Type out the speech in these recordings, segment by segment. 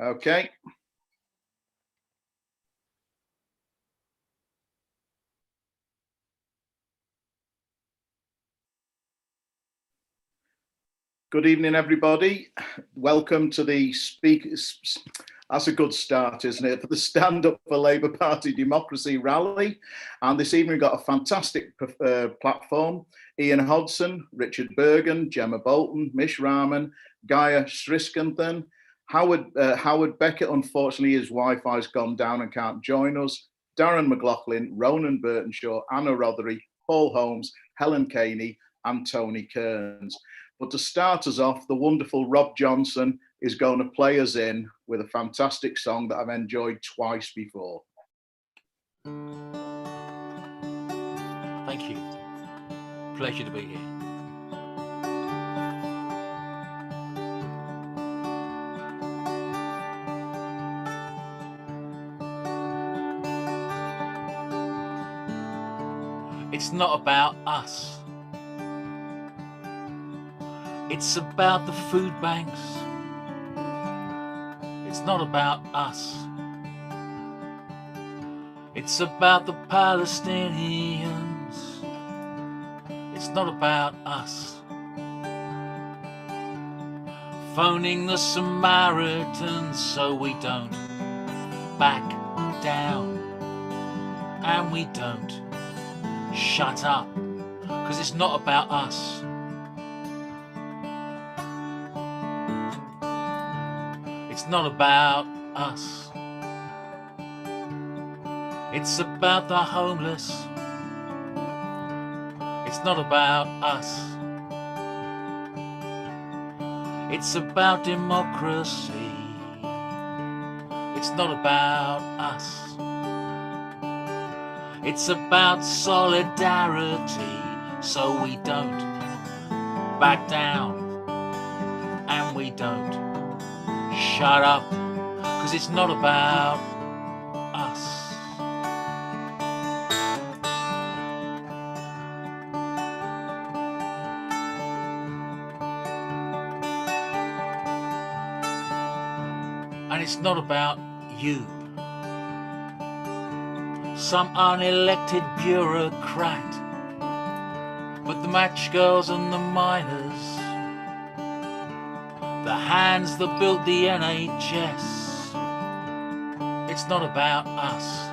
Okay. Good evening, everybody. Welcome to the speakers. That's a good start, isn't it? For the Stand Up for Labour Party Democracy rally. And this evening we've got a fantastic platform. Ian Hodson, Richard Burgon, Gemma Bolton, Mish Rahman, Gaya, Sriskanthan, Howard Beckett. Unfortunately, his Wi-Fi's gone down and can't join us. Darren McLaughlin, Ronan Burtenshaw, Anna Rothery, Paul Holmes, Helen Caney, and Tony Kearns. But to start us off, the wonderful Rob Johnson is going to play us in with a fantastic song that I've enjoyed twice before. Thank you. Pleasure to be here. It's not about us. It's about the food banks. It's not about us. It's about the Palestinians. It's not about us. Phoning the Samaritans so we don't back down. And we don't shut up, because it's not about us. It's not about us. It's about the homeless. It's not about us. It's about democracy. It's not about us. It's about solidarity, so we don't back down and we don't shut up, because it's not about us. And it's not about you, some unelected bureaucrat, but the match girls and the miners, the hands that built the NHS. It's not about us.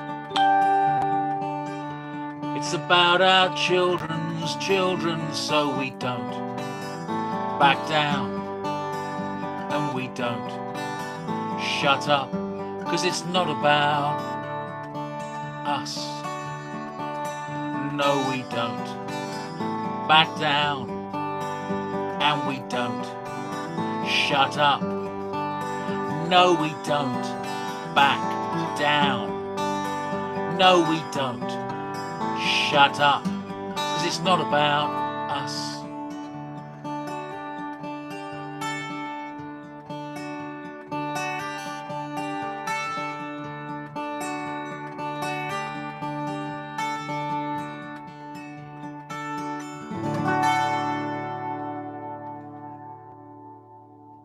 It's about our children's children, so we don't back down and we don't shut up, because it's not about us. No, we don't back down and we don't shut up. No, we don't back down. No, we don't shut up, because it's not about us.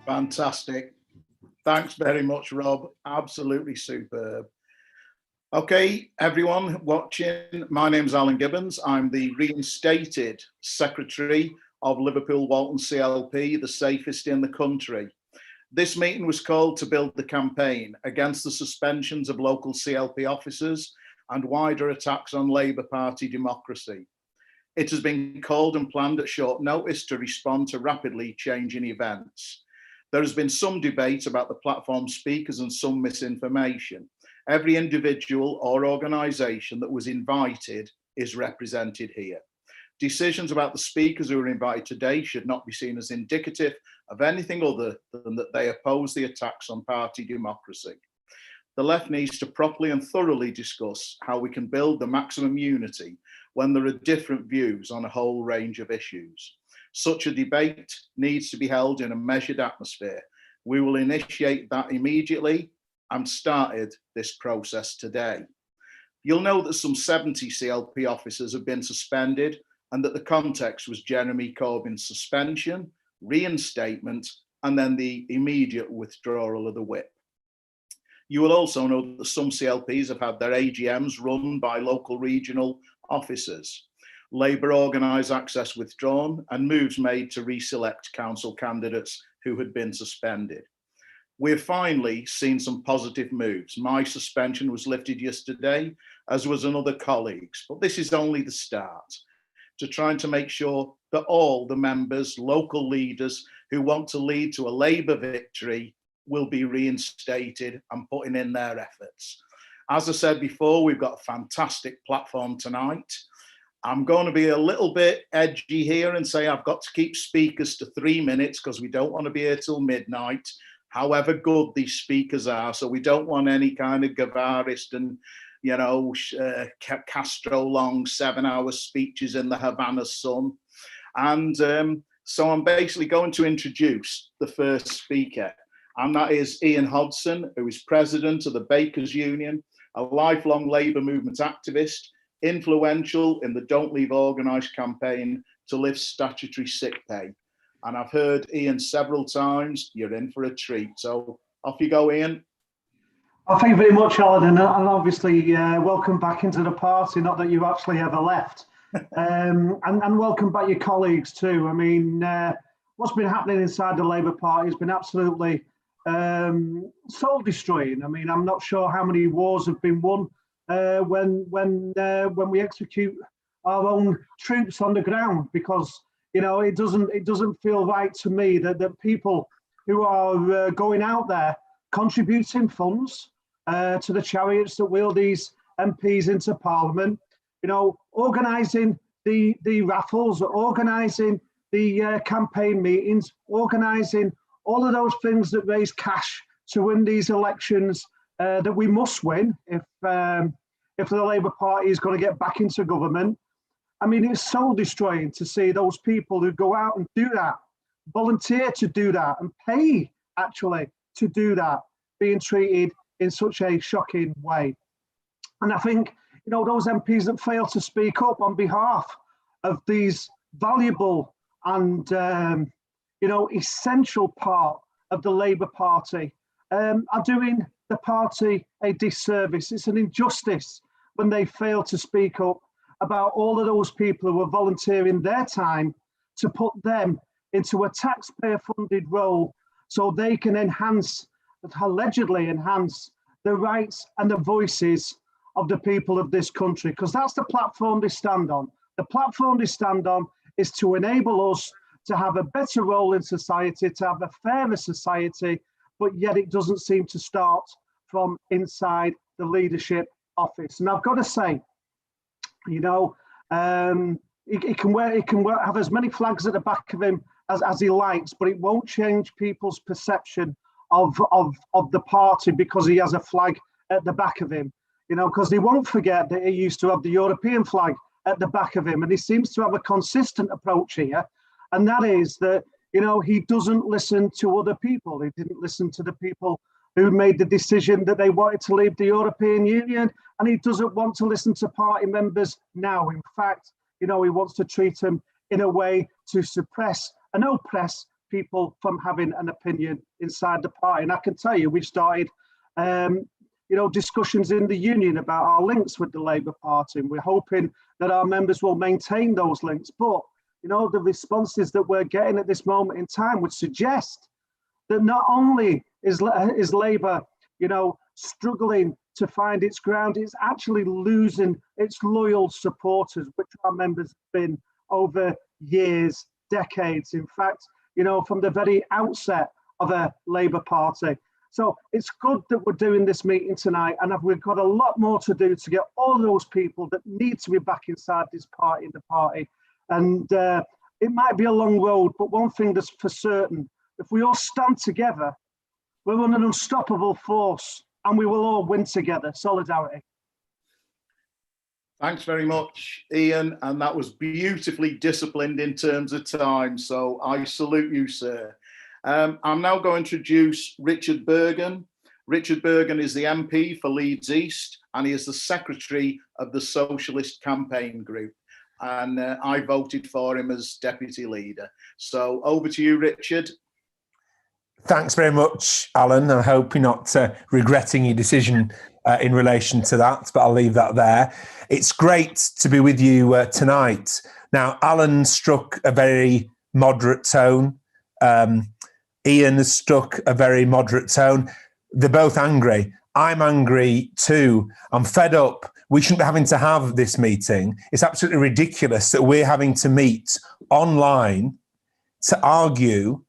Fantastic. Thanks very much, Rob. Absolutely superb. Okay, everyone watching, my name's Alan Gibbons. I'm the reinstated Secretary of Liverpool Walton CLP, the safest in the country. This meeting was called to build the campaign against the suspensions of local CLP officers and wider attacks on Labour Party democracy. It has been called and planned at short notice to respond to rapidly changing events. There has been some debate about the platform speakers and some misinformation. Every individual or organisation that was invited is represented here. Decisions about the speakers who are invited today should not be seen as indicative of anything other than that they oppose the attacks on party democracy. The left needs to properly and thoroughly discuss how we can build the maximum unity when there are different views on a whole range of issues. Such a debate needs to be held in a measured atmosphere. We will initiate that immediately and started this process today. You'll know that some 70 CLP officers have been suspended and that the context was Jeremy Corbyn's suspension, reinstatement, and then the immediate withdrawal of the whip. You will also know that some CLPs have had their AGMs run by local regional officers. Labour organised access withdrawn and moves made to reselect council candidates who had been suspended. We've finally seen some positive moves. My suspension was lifted yesterday, as was another colleague's, but this is only the start to trying to make sure that all the members, local leaders who want to lead to a Labour victory will be reinstated and putting in their efforts. As I said before, we've got a fantastic platform tonight. I'm going to be a little bit edgy here and say I've got to keep speakers to 3 minutes because we don't want to be here till midnight, however good these speakers are. So we don't want any kind of Guevarist and, you know, Castro long 7-hour speeches in the Havana sun. And so I'm basically going to introduce the first speaker, and that is Ian Hodson, who is president of the Bakers Union, a lifelong Labour movement activist, influential in the Don't Leave Organised campaign to lift statutory sick pay. And I've heard Ian several times. You're in for a treat. So off you go, Ian. Well, thank you very much, Alan, and obviously welcome back into the party, not that you actually ever left. And welcome back your colleagues too. I mean, what's been happening inside the Labour Party has been absolutely soul destroying. I mean, I'm not sure how many wars have been won when we execute our own troops on the ground, because you know it doesn't feel right to me that people who are going out there contributing funds to the chariots that wheel these MPs into Parliament, you know, organising the raffles, organising the campaign meetings, organising all of those things that raise cash to win these elections that we must win if the Labour Party is going to get back into government. I mean, it's soul destroying to see those people who go out and do that, volunteer to do that and pay actually to do that, being treated in such a shocking way. And I think, you know, those MPs that fail to speak up on behalf of these valuable and, you know, essential part of the Labour Party are doing the party a disservice. It's an injustice when they fail to speak up about all of those people who are volunteering their time to put them into a taxpayer-funded role so they can allegedly enhance the rights and the voices of the people of this country, because that's the platform they stand on. The platform they stand on is to enable us to have a better role in society, to have a fairer society, but yet it doesn't seem to start from inside the leadership office. And I've got to say, you know, he can have as many flags at the back of him as he likes, but it won't change people's perception of the party because he has a flag at the back of him. You know, because they won't forget that he used to have the European flag at the back of him, and he seems to have a consistent approach here, and that is that, you know, he doesn't listen to other people. He didn't listen to the people who made the decision that they wanted to leave the European Union, and he doesn't want to listen to party members now. In fact, you know, he wants to treat them in a way to suppress and oppress people from having an opinion inside the party. And I can tell you, we've started you know, discussions in the union about our links with the Labour Party, and we're hoping that our members will maintain those links. But, you know, the responses that we're getting at this moment in time would suggest that not only is Labour, you know, struggling to find its ground, it's actually losing its loyal supporters, which our members have been over years, decades. In fact, you know, from the very outset of a Labour Party. So it's good that we're doing this meeting tonight, and we've got a lot more to do to get all those people that need to be back inside this party in the party. And it might be a long road, but one thing that's for certain, if we all stand together, we're an unstoppable force, and we will all win together. Solidarity. Thanks very much, Ian, and that was beautifully disciplined in terms of time, so I salute you, sir. I'm now going to introduce Richard Burgon. Richard Burgon is the MP for Leeds East, and he is the secretary of the Socialist campaign group. And I voted for him as deputy leader. So over to you, Richard. Thanks very much, Alan. I hope you're not regretting your decision in relation to that, but I'll leave that there. It's great to be with you tonight. Now, Alan struck a very moderate tone. Ian has struck a very moderate tone. They're both angry. I'm angry too. I'm fed up. We shouldn't be having to have this meeting. It's absolutely ridiculous that we're having to meet online to argue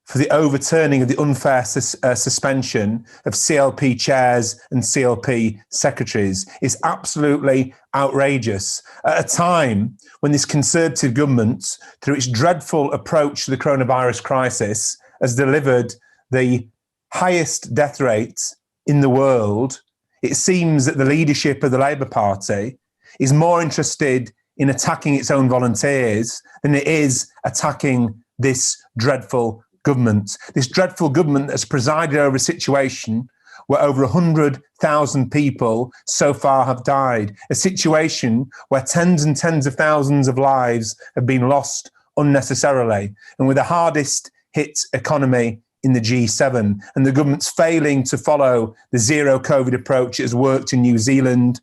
for the overturning of the unfair suspension of CLP chairs and CLP secretaries. Is absolutely outrageous. At a time when this Conservative government, through its dreadful approach to the coronavirus crisis, has delivered the highest death rate in the world, it seems that the leadership of the Labour Party is more interested in attacking its own volunteers than it is attacking this dreadful government. This dreadful government has presided over a situation where over 100,000 people so far have died, a situation where tens and tens of thousands of lives have been lost unnecessarily, and with the hardest hit economy in the G7, and the government's failing to follow the zero COVID approach that has worked in New Zealand,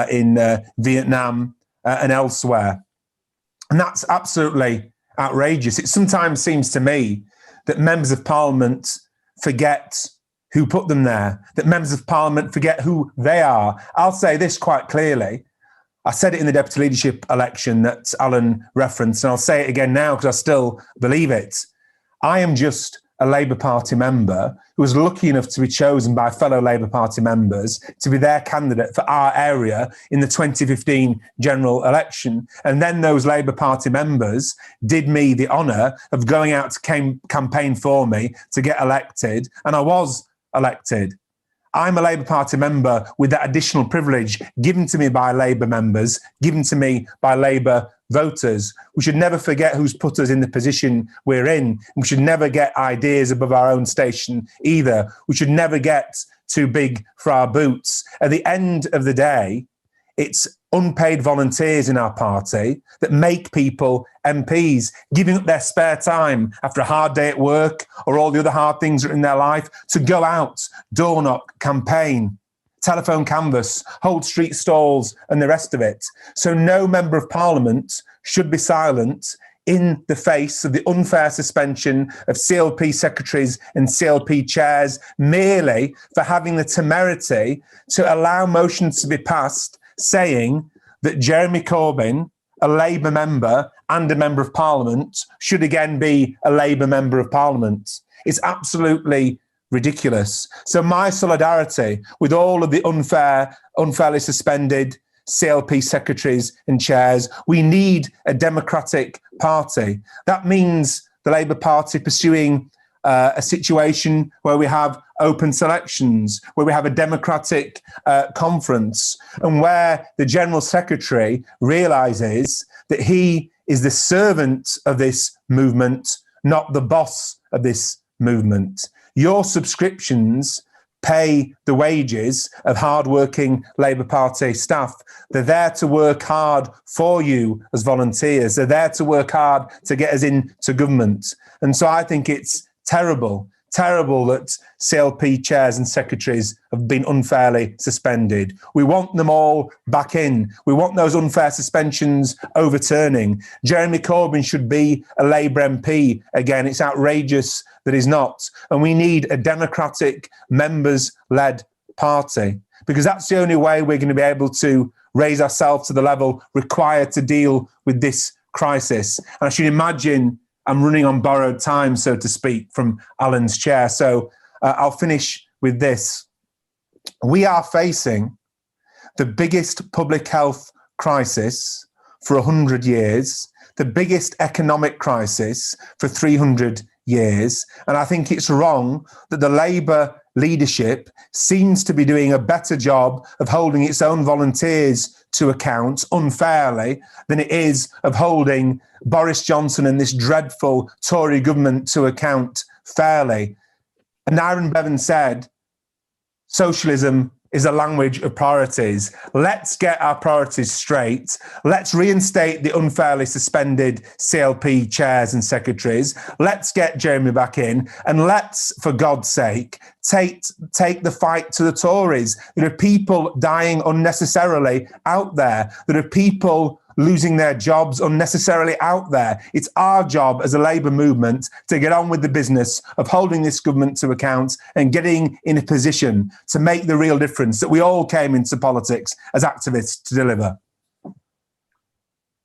in Vietnam, and elsewhere. And that's absolutely outrageous. It sometimes seems to me that members of parliament forget who put them there, that members of parliament forget who they are. I'll say this quite clearly. I said it in the deputy leadership election that Alan referenced, and I'll say it again now because I still believe it. I am just a Labour Party member who was lucky enough to be chosen by fellow Labour Party members to be their candidate for our area in the 2015 general election. And then those Labour Party members did me the honour of going out to campaign for me to get elected, and I was elected. I'm a Labour Party member with that additional privilege given to me by Labour members, given to me by Labour voters. We should never forget who's put us in the position we're in. We should never get ideas above our own station either. We should never get too big for our boots. At the end of the day, it's unpaid volunteers in our party that make people MPs, giving up their spare time after a hard day at work or all the other hard things that are in their life to go out, door knock, campaign, telephone canvass, hold street stalls and the rest of it. So no member of parliament should be silent in the face of the unfair suspension of CLP secretaries and CLP chairs merely for having the temerity to allow motions to be passed saying that Jeremy Corbyn, a Labour member and a member of parliament, should again be a Labour member of parliament. It's absolutely ridiculous. So my solidarity with all of the unfairly suspended CLP secretaries and chairs. We need a democratic party. That means the Labour Party pursuing a situation where we have open selections, where we have a democratic conference, and where the General Secretary realises that he is the servant of this movement, not the boss of this movement. Your subscriptions pay the wages of hard-working Labour Party staff. They're there to work hard for you as volunteers. They're there to work hard to get us into government. And so I think it's terrible that CLP chairs and secretaries have been unfairly suspended. We want them all back in. We want those unfair suspensions overturning. Jeremy Corbyn should be a Labour MP again. It's outrageous that he's not. And we need a democratic, members-led party, because that's the only way we're going to be able to raise ourselves to the level required to deal with this crisis. And I should imagine I'm running on borrowed time, so to speak, from Alan's chair. So I'll finish with this. We are facing the biggest public health crisis for 100 years, the biggest economic crisis for 300 years. And I think it's wrong that the Labour leadership seems to be doing a better job of holding its own volunteers to account unfairly than it is of holding Boris Johnson and this dreadful Tory government to account fairly. And Aaron Bevan said, socialism is a language of priorities. Let's get our priorities straight. Let's reinstate the unfairly suspended CLP chairs and secretaries. Let's get Jeremy back in, and let's, for God's sake, take the fight to the Tories. There are people dying unnecessarily out there. There are people losing their jobs unnecessarily out there. It's our job as a Labour movement to get on with the business of holding this government to account and getting in a position to make the real difference that we all came into politics as activists to deliver.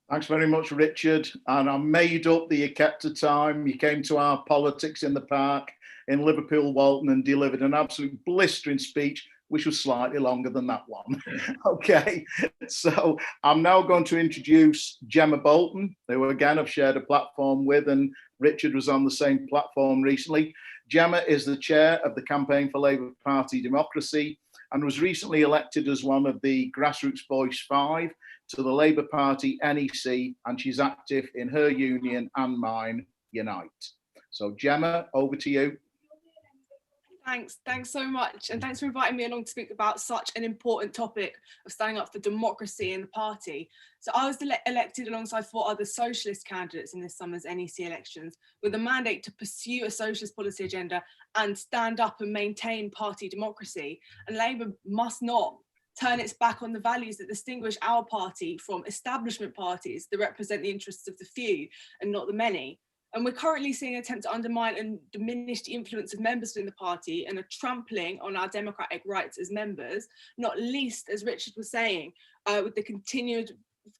Thanks very much, Richard. And I'm made up that you kept the time. You came to our Politics in the Park in Liverpool, Walton, and delivered an absolute blistering speech, which was slightly longer than that one. Okay, so I'm now going to introduce Gemma Bolton, who again I've shared a platform with, and Richard was on the same platform recently. Gemma is the chair of the Campaign for Labour Party Democracy and was recently elected as one of the Grassroots Voice 5 to the Labour Party NEC, and she's active in her union and mine, Unite. So Gemma, over to you. Thanks so much, and thanks for inviting me along to speak about such an important topic of standing up for democracy in the party. So I was elected alongside 4 other socialist candidates in this summer's NEC elections with a mandate to pursue a socialist policy agenda and stand up and maintain party democracy. And Labour must not turn its back on the values that distinguish our party from establishment parties that represent the interests of the few and not the many. And we're currently seeing an attempt to undermine and diminish the influence of members within the party and a trampling on our democratic rights as members, not least, as Richard was saying, with the continued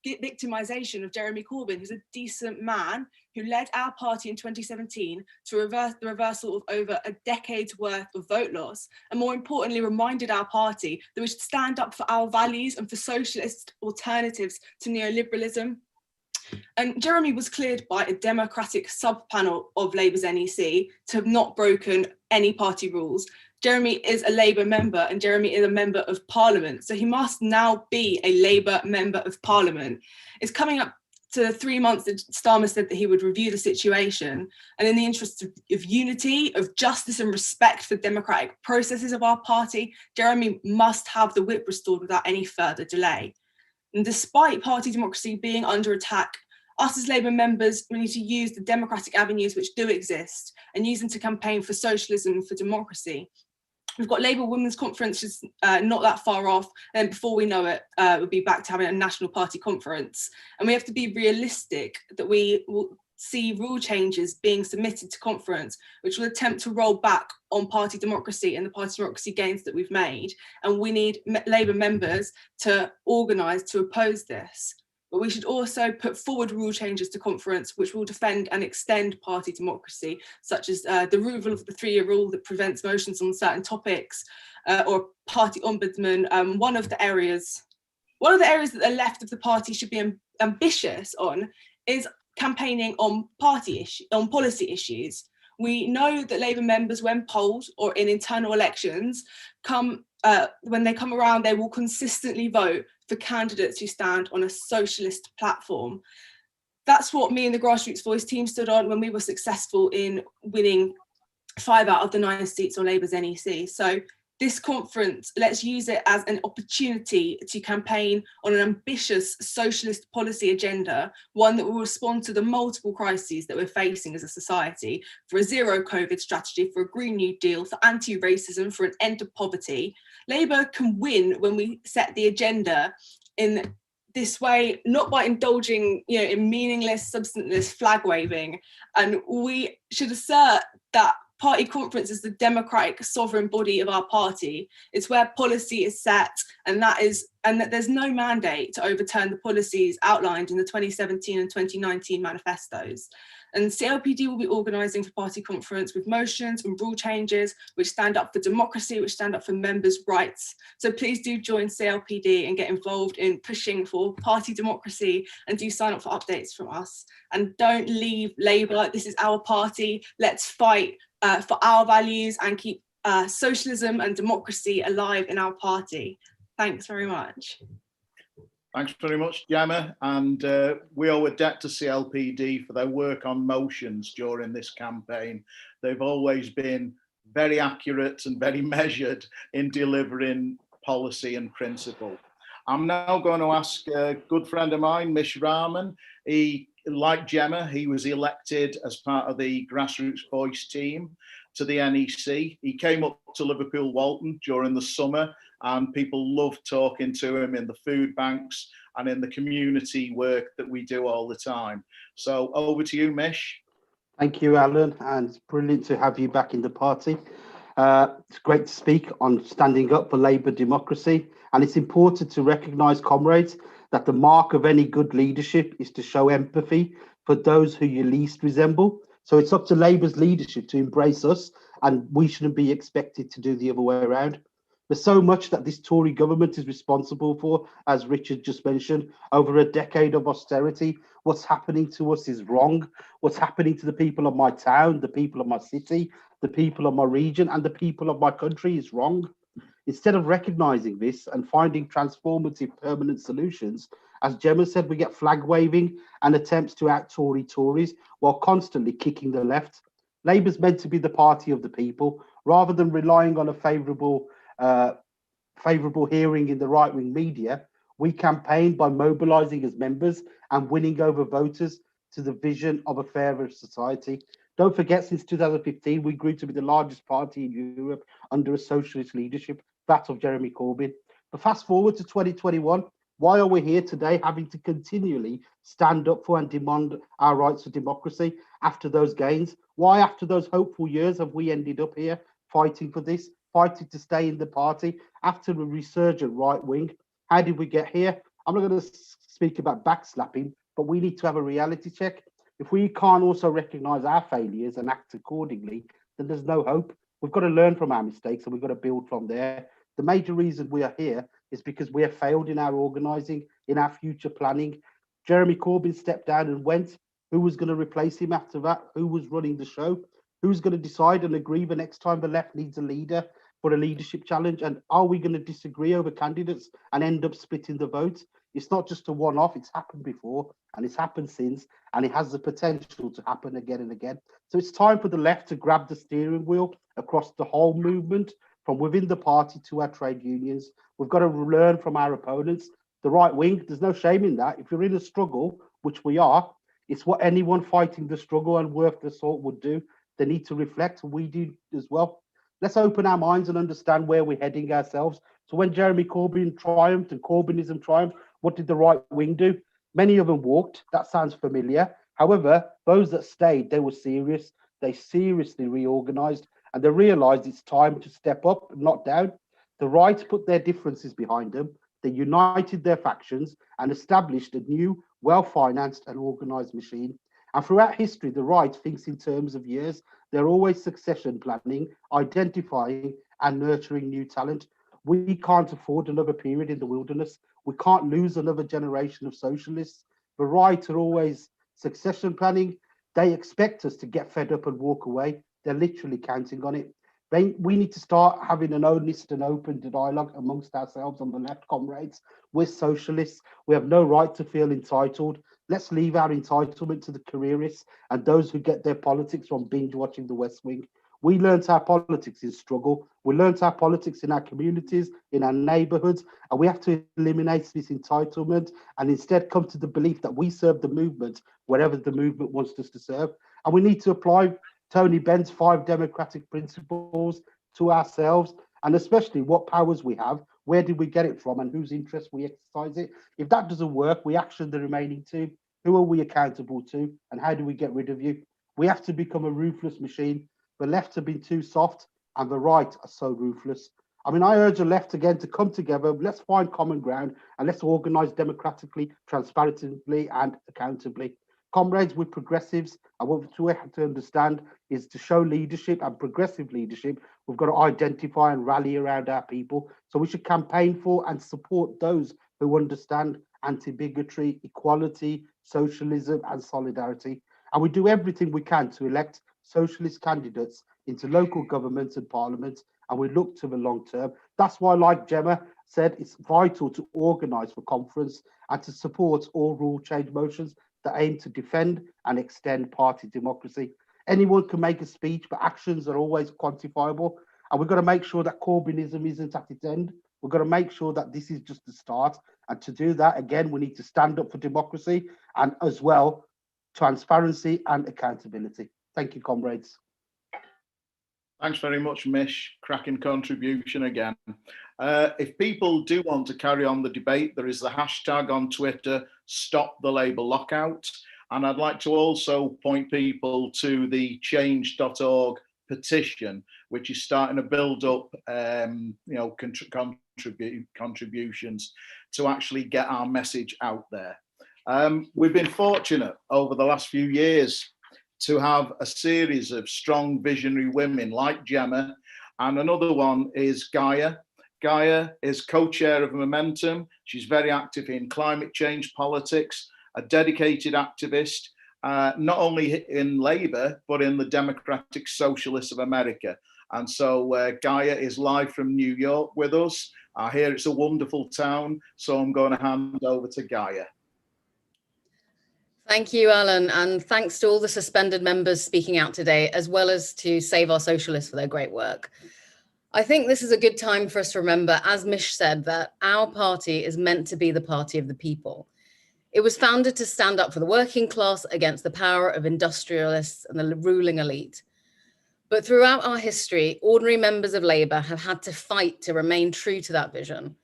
victimisation of Jeremy Corbyn, who's a decent man who led our party in 2017 to reverse the reversal of over a decade's worth of vote loss, and more importantly reminded our party that we should stand up for our values and for socialist alternatives to neoliberalism. And Jeremy was cleared by a democratic sub-panel of Labour's NEC to have not broken any party rules. Jeremy is a Labour member and Jeremy is a member of Parliament, so he must now be a Labour member of Parliament. It's coming up to 3 months that Starmer said that he would review the situation, and in the interest of unity, of justice and respect for democratic processes of our party, Jeremy must have the whip restored without any further delay. And despite party democracy being under attack, us as Labour members, we need to use the democratic avenues which do exist and use them to campaign for socialism and for democracy. We've got Labour Women's Conference not that far off, and before we know it, we'll be back to having a national party conference. And we have to be realistic that we will see rule changes being submitted to conference, which will attempt to roll back on party democracy and the party democracy gains that we've made. And we need Labour members to organise to oppose this. But we should also put forward rule changes to conference which will defend and extend party democracy, such as the removal of the 3-year rule that prevents motions on certain topics, or party ombudsman. One of the areas that the left of the party should be ambitious on is campaigning on policy issues. We know that Labour members, when polled or in internal elections, when they come around, they will consistently vote for candidates who stand on a socialist platform. That's what me and the Grassroots Voice team stood on when we were successful in winning 5 out of the 9 seats on Labour's NEC. So this conference, let's use it as an opportunity to campaign on an ambitious socialist policy agenda, one that will respond to the multiple crises that we're facing as a society, for a zero COVID strategy, for a Green New Deal, for anti-racism, for an end to poverty. Labour can win when we set the agenda in this way, not by indulging, in meaningless, substanceless flag waving. And we should assert that party conference is the democratic sovereign body of our party. It's where policy is set, and that there's no mandate to overturn the policies outlined in the 2017 and 2019 manifestos. And CLPD will be organising for party conference with motions and rule changes which stand up for democracy, which stand up for members' rights. So please do join CLPD and get involved in pushing for party democracy, and do sign up for updates from us. And don't leave Labour. This is our party. Let's fight for our values and keep socialism and democracy alive in our party. Thanks very much. Thanks very much, Gemma. And we owe a debt to CLPD for their work on motions during this campaign. They've always been very accurate and very measured in delivering policy and principle. I'm now going to ask a good friend of mine, Mish Rahman. He, like Gemma, he was elected as part of the Grassroots Voice team to the NEC. He came up to Liverpool Walton during the summer, and people loved talking to him in the food banks and in the community work that we do all the time. So over to you, Mish. Thank you, Alan, and it's brilliant to have you back in the party. It's great to speak on standing up for Labour democracy, and it's important to recognise, comrades, that the mark of any good leadership is to show empathy for those who you least resemble. So it's up to Labour's leadership to embrace us, and we shouldn't be expected to do the other way around. There's so much that this Tory government is responsible for, as Richard just mentioned, over a decade of austerity. What's happening to us is wrong. What's happening to the people of my town, the people of my city, the people of my region, and the people of my country is wrong. Instead of recognising this and finding transformative permanent solutions, as Gemma said, we get flag waving and attempts to out-Tory Tories while constantly kicking the left. Labour's meant to be the party of the people, rather than relying on a favourable hearing in the right-wing media. We campaign by mobilising as members and winning over voters to the vision of a fairer society. Don't forget, since 2015, we grew to be the largest party in Europe under a socialist leadership, that of Jeremy Corbyn. But fast forward to 2021, why are we here today having to continually stand up for and demand our rights for democracy after those gains? Why, after those hopeful years, have we ended up here fighting for this, fighting to stay in the party after a resurgent right wing? How did we get here? I'm not going to speak about backslapping, but we need to have a reality check. If we can't also recognise our failures and act accordingly, then there's no hope. We've got to learn from our mistakes and we've got to build from there. The major reason we are here is because we have failed in our organising, in our future planning. Jeremy Corbyn stepped down and went. Who was going to replace him after that? Who was running the show? Who's going to decide and agree the next time the left needs a leader for a leadership challenge? And are we going to disagree over candidates and end up splitting the vote? It's not just a one-off, it's happened before and it's happened since, and it has the potential to happen again and again. So it's time for the left to grab the steering wheel across the whole movement, from within the party to our trade unions. We've got to learn from our opponents. The right wing, there's no shame in that. If you're in a struggle, which we are, it's what anyone fighting the struggle and worth the salt would do. They need to reflect, and we do as well. Let's open our minds and understand where we're heading ourselves. So when Jeremy Corbyn triumphed and Corbynism triumphed, what did the right wing do? Many of them walked. That sounds familiar. However, those that stayed, they were serious. They seriously reorganised, and they realised it's time to step up, not down. The right put their differences behind them. They united their factions and established a new, well-financed and organised machine. And throughout history, the right thinks in terms of years. They're always succession planning, identifying and nurturing new talent. We can't afford another period in the wilderness. We can't lose another generation of socialists. The right are always succession planning. They expect us to get fed up and walk away. They're literally counting on it. We need to start having an honest and open dialogue amongst ourselves on the left, comrades. We're socialists. We have no right to feel entitled. Let's leave our entitlement to the careerists and those who get their politics from binge watching The West Wing. We learnt our politics in struggle. We learnt our politics in our communities, in our neighbourhoods, and we have to eliminate this entitlement and instead come to the belief that we serve the movement wherever the movement wants us to serve. And we need to apply Tony Benn's 5 democratic principles to ourselves, and especially what powers we have, where did we get it from, and whose interest we exercise it. If that doesn't work, we action the remaining 2. Who are we accountable to, and how do we get rid of you? We have to become a ruthless machine. The left have been too soft, and the right are so ruthless. I mean, I urge the left again to come together. Let's find common ground, and let's organise democratically, transparently, and accountably. Comrades, with progressives, and what we have to understand is to show leadership and progressive leadership, we've got to identify and rally around our people. So we should campaign for and support those who understand anti-bigotry, equality, socialism, and solidarity. And we do everything we can to elect socialist candidates into local governments and parliaments, and we look to the long term. That's why, like Gemma said, it's vital to organise for conference and to support all rule change motions that aim to defend and extend party democracy. Anyone can make a speech, but actions are always quantifiable. And we've got to make sure that Corbynism isn't at its end. We're going to make sure that this is just the start. And to do that, again, we need to stand up for democracy and as well, transparency and accountability. Thank you, comrades. Thanks very much, Mish. Cracking contribution again. If people do want to carry on the debate, there is the hashtag on Twitter, Stop the Labour Lockout. And I'd like to also point people to the change.org petition, which is starting to build up, contributions to actually get our message out there. We've been fortunate over the last few years to have a series of strong visionary women like Gemma, and another one is Gaia. Gaia is co-chair of Momentum. She's very active in climate change politics, a dedicated activist, not only in Labour, but in the Democratic Socialists of America. And so Gaia is live from New York with us. I hear it's a wonderful town, so I'm going to hand over to Gaia. Thank you, Alan, and thanks to all the suspended members speaking out today, as well as to Save Our Socialists for their great work. I think this is a good time for us to remember, as Mish said, that our party is meant to be the party of the people. It was founded to stand up for the working class against the power of industrialists and the ruling elite. But throughout our history, ordinary members of Labour have had to fight to remain true to that vision.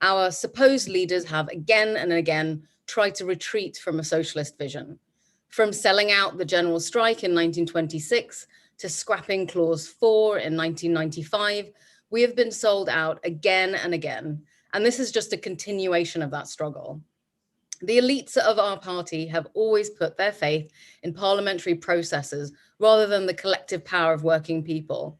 Our supposed leaders have again and again tried to retreat from a socialist vision. From selling out the general strike in 1926 to scrapping Clause 4 in 1995, we have been sold out again and again. And this is just a continuation of that struggle. The elites of our party have always put their faith in parliamentary processes rather than the collective power of working people.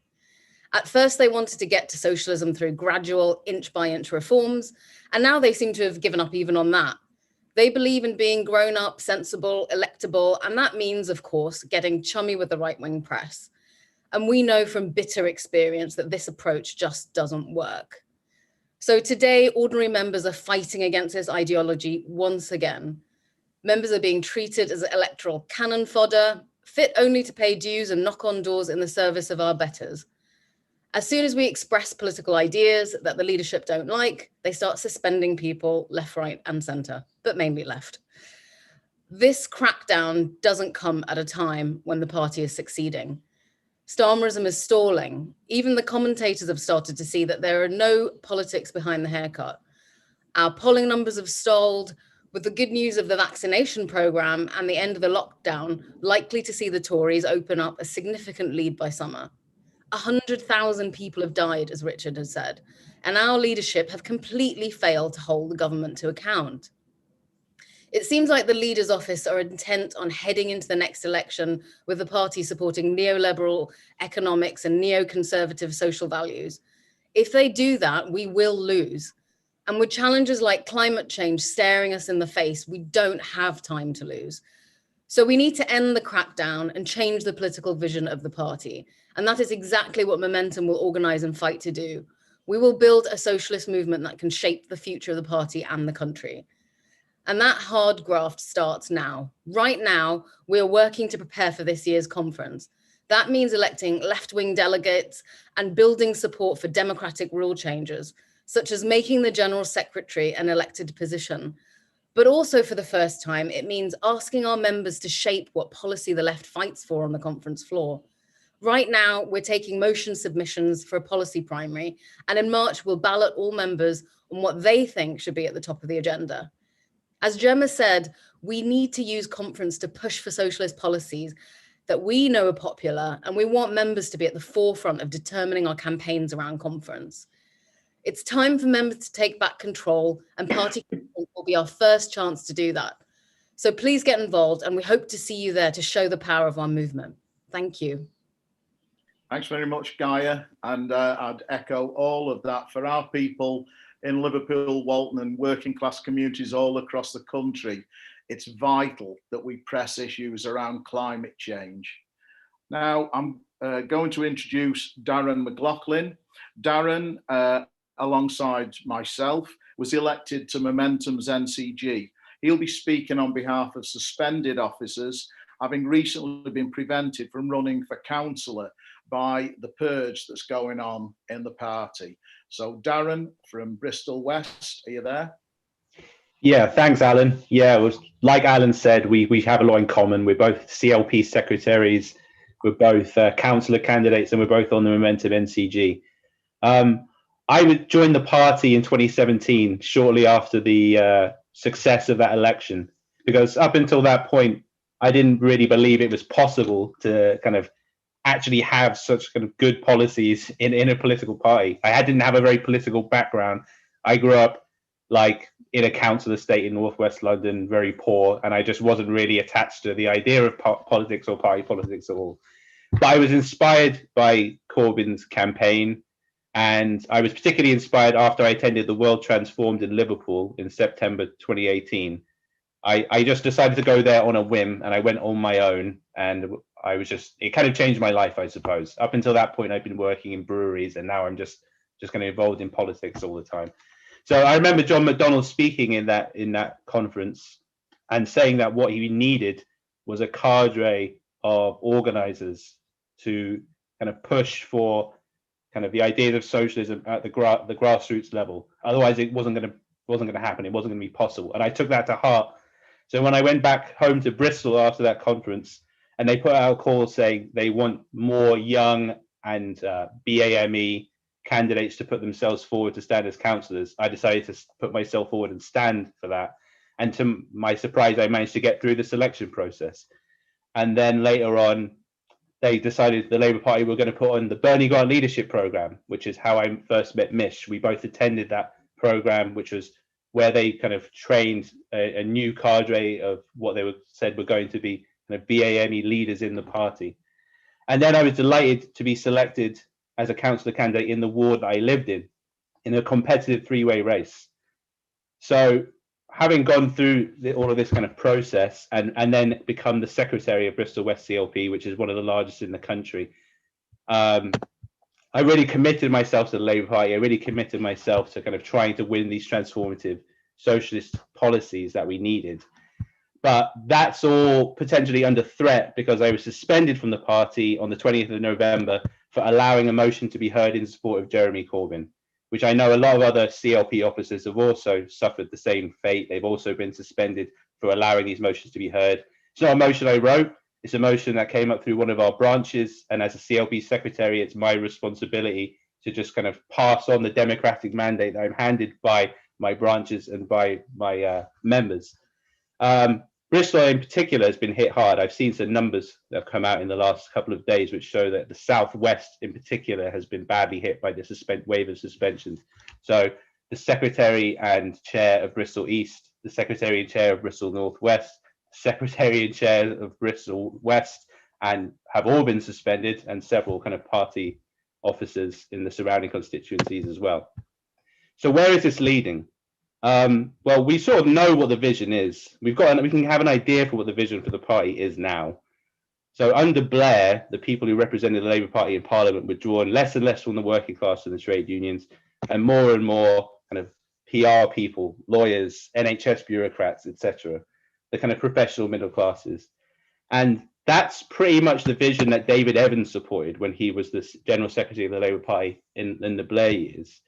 At first, they wanted to get to socialism through gradual inch-by-inch reforms, and now they seem to have given up even on that. They believe in being grown-up, sensible, electable, and that means, of course, getting chummy with the right-wing press. And we know from bitter experience that this approach just doesn't work. So today, ordinary members are fighting against this ideology once again. Members are being treated as electoral cannon fodder, fit only to pay dues and knock on doors in the service of our betters. As soon as we express political ideas that the leadership don't like, they start suspending people left, right, and centre, but mainly left. This crackdown doesn't come at a time when the party is succeeding. Starmerism is stalling. Even the commentators have started to see that there are no politics behind the haircut. Our polling numbers have stalled, with the good news of the vaccination programme and the end of the lockdown likely to see the Tories open up a significant lead by summer. 100,000 people have died, as Richard has said, and our leadership have completely failed to hold the government to account. It seems like the leader's office are intent on heading into the next election with the party supporting neoliberal economics and neoconservative social values. If they do that, we will lose. And with challenges like climate change staring us in the face, we don't have time to lose. So we need to end the crackdown and change the political vision of the party. And that is exactly what Momentum will organise and fight to do. We will build a socialist movement that can shape the future of the party and the country. And that hard graft starts now. Right now, we are working to prepare for this year's conference. That means electing left-wing delegates and building support for democratic rule changes, such as making the General Secretary an elected position. But also for the first time, it means asking our members to shape what policy the left fights for on the conference floor. Right now, we're taking motion submissions for a policy primary, and in March, we'll ballot all members on what they think should be at the top of the agenda. As Gemma said, we need to use conference to push for socialist policies that we know are popular, and we want members to be at the forefront of determining our campaigns around conference. It's time for members to take back control, and party conference will be our first chance to do that. So please get involved, and we hope to see you there to show the power of our movement. Thank you. Thanks very much, Gaia. And I'd echo all of that. For our people in Liverpool, Walton and working class communities all across the country, it's vital that we press issues around climate change. Now, I'm going to introduce Darren McLaughlin. Darren, alongside myself, was elected to Momentum's NCG. He'll be speaking on behalf of suspended officers, having recently been prevented from running for councillor by the purge that's going on in the party. So Darran from Bristol West, are you there? Yeah, thanks, Alan. Yeah, it was like Alan said, we have a lot in common. We're both CLP secretaries, we're both councillor candidates, and we're both on the Momentum NCG. I would join the party in 2017, shortly after the success of that election, because up until that point, I didn't really believe it was possible to kind of actually have such kind of good policies in a political party. I didn't have a very political background. I grew up like in a council estate in northwest London, very poor, and I just wasn't really attached to the idea of politics or party politics at all. But I was inspired by Corbyn's campaign, and I was particularly inspired after I attended the World Transformed in Liverpool in September 2018. I just decided to go there on a whim, and I went on my own, and I was just, it kind of changed my life, I suppose. Up until that point, I've been working in breweries, and now I'm just kind of involved in politics all the time. So I remember John McDonnell speaking in that conference and saying that what he needed was a cadre of organisers to kind of push for kind of the ideas of socialism at the grassroots level. Otherwise, it wasn't going to happen. It wasn't going to be possible. And I took that to heart. So when I went back home to Bristol after that conference, and they put out a call saying they want more young and BAME candidates to put themselves forward to stand as councillors, I decided to put myself forward and stand for that. And to my surprise, I managed to get through the selection process. And then later on, they decided the Labour Party were going to put on the Bernie Grant Leadership Programme, which is how I first met Mish. We both attended that programme, which was where they kind of trained a new cadre of what they said were going to be kind of BAME leaders in the party. And then I was delighted to be selected as a councillor candidate in the ward that I lived in a competitive three-way race. So having gone through all of this kind of process and then become the secretary of Bristol West CLP, which is one of the largest in the country, I really committed myself to the Labour Party. I really committed myself to kind of trying to win these transformative socialist policies that we needed. But that's all potentially under threat because I was suspended from the party on the 20th of November for allowing a motion to be heard in support of Jeremy Corbyn, which I know a lot of other CLP officers have also suffered the same fate. They've also been suspended for allowing these motions to be heard. It's not a motion I wrote. It's a motion that came up through one of our branches. And as a CLP secretary, it's my responsibility to just kind of pass on the democratic mandate that I'm handed by my branches and by my members. Bristol in particular has been hit hard. I've seen some numbers that have come out in the last couple of days which show that the Southwest in particular has been badly hit by the wave of suspensions. So the Secretary and Chair of Bristol East, the Secretary and Chair of Bristol Northwest, Secretary and Chair of Bristol West, and have all been suspended, and several kind of party officers in the surrounding constituencies as well. So where is this leading? Well, we sort of know what the vision is. We can have an idea for what the vision for the party is now. So under Blair, the people who represented the Labour Party in Parliament were drawn less and less from the working class and the trade unions, and more kind of PR people, lawyers, NHS bureaucrats, etc., the kind of professional middle classes. And that's pretty much the vision that David Evans supported when he was the General Secretary of the Labour Party in the Blair years.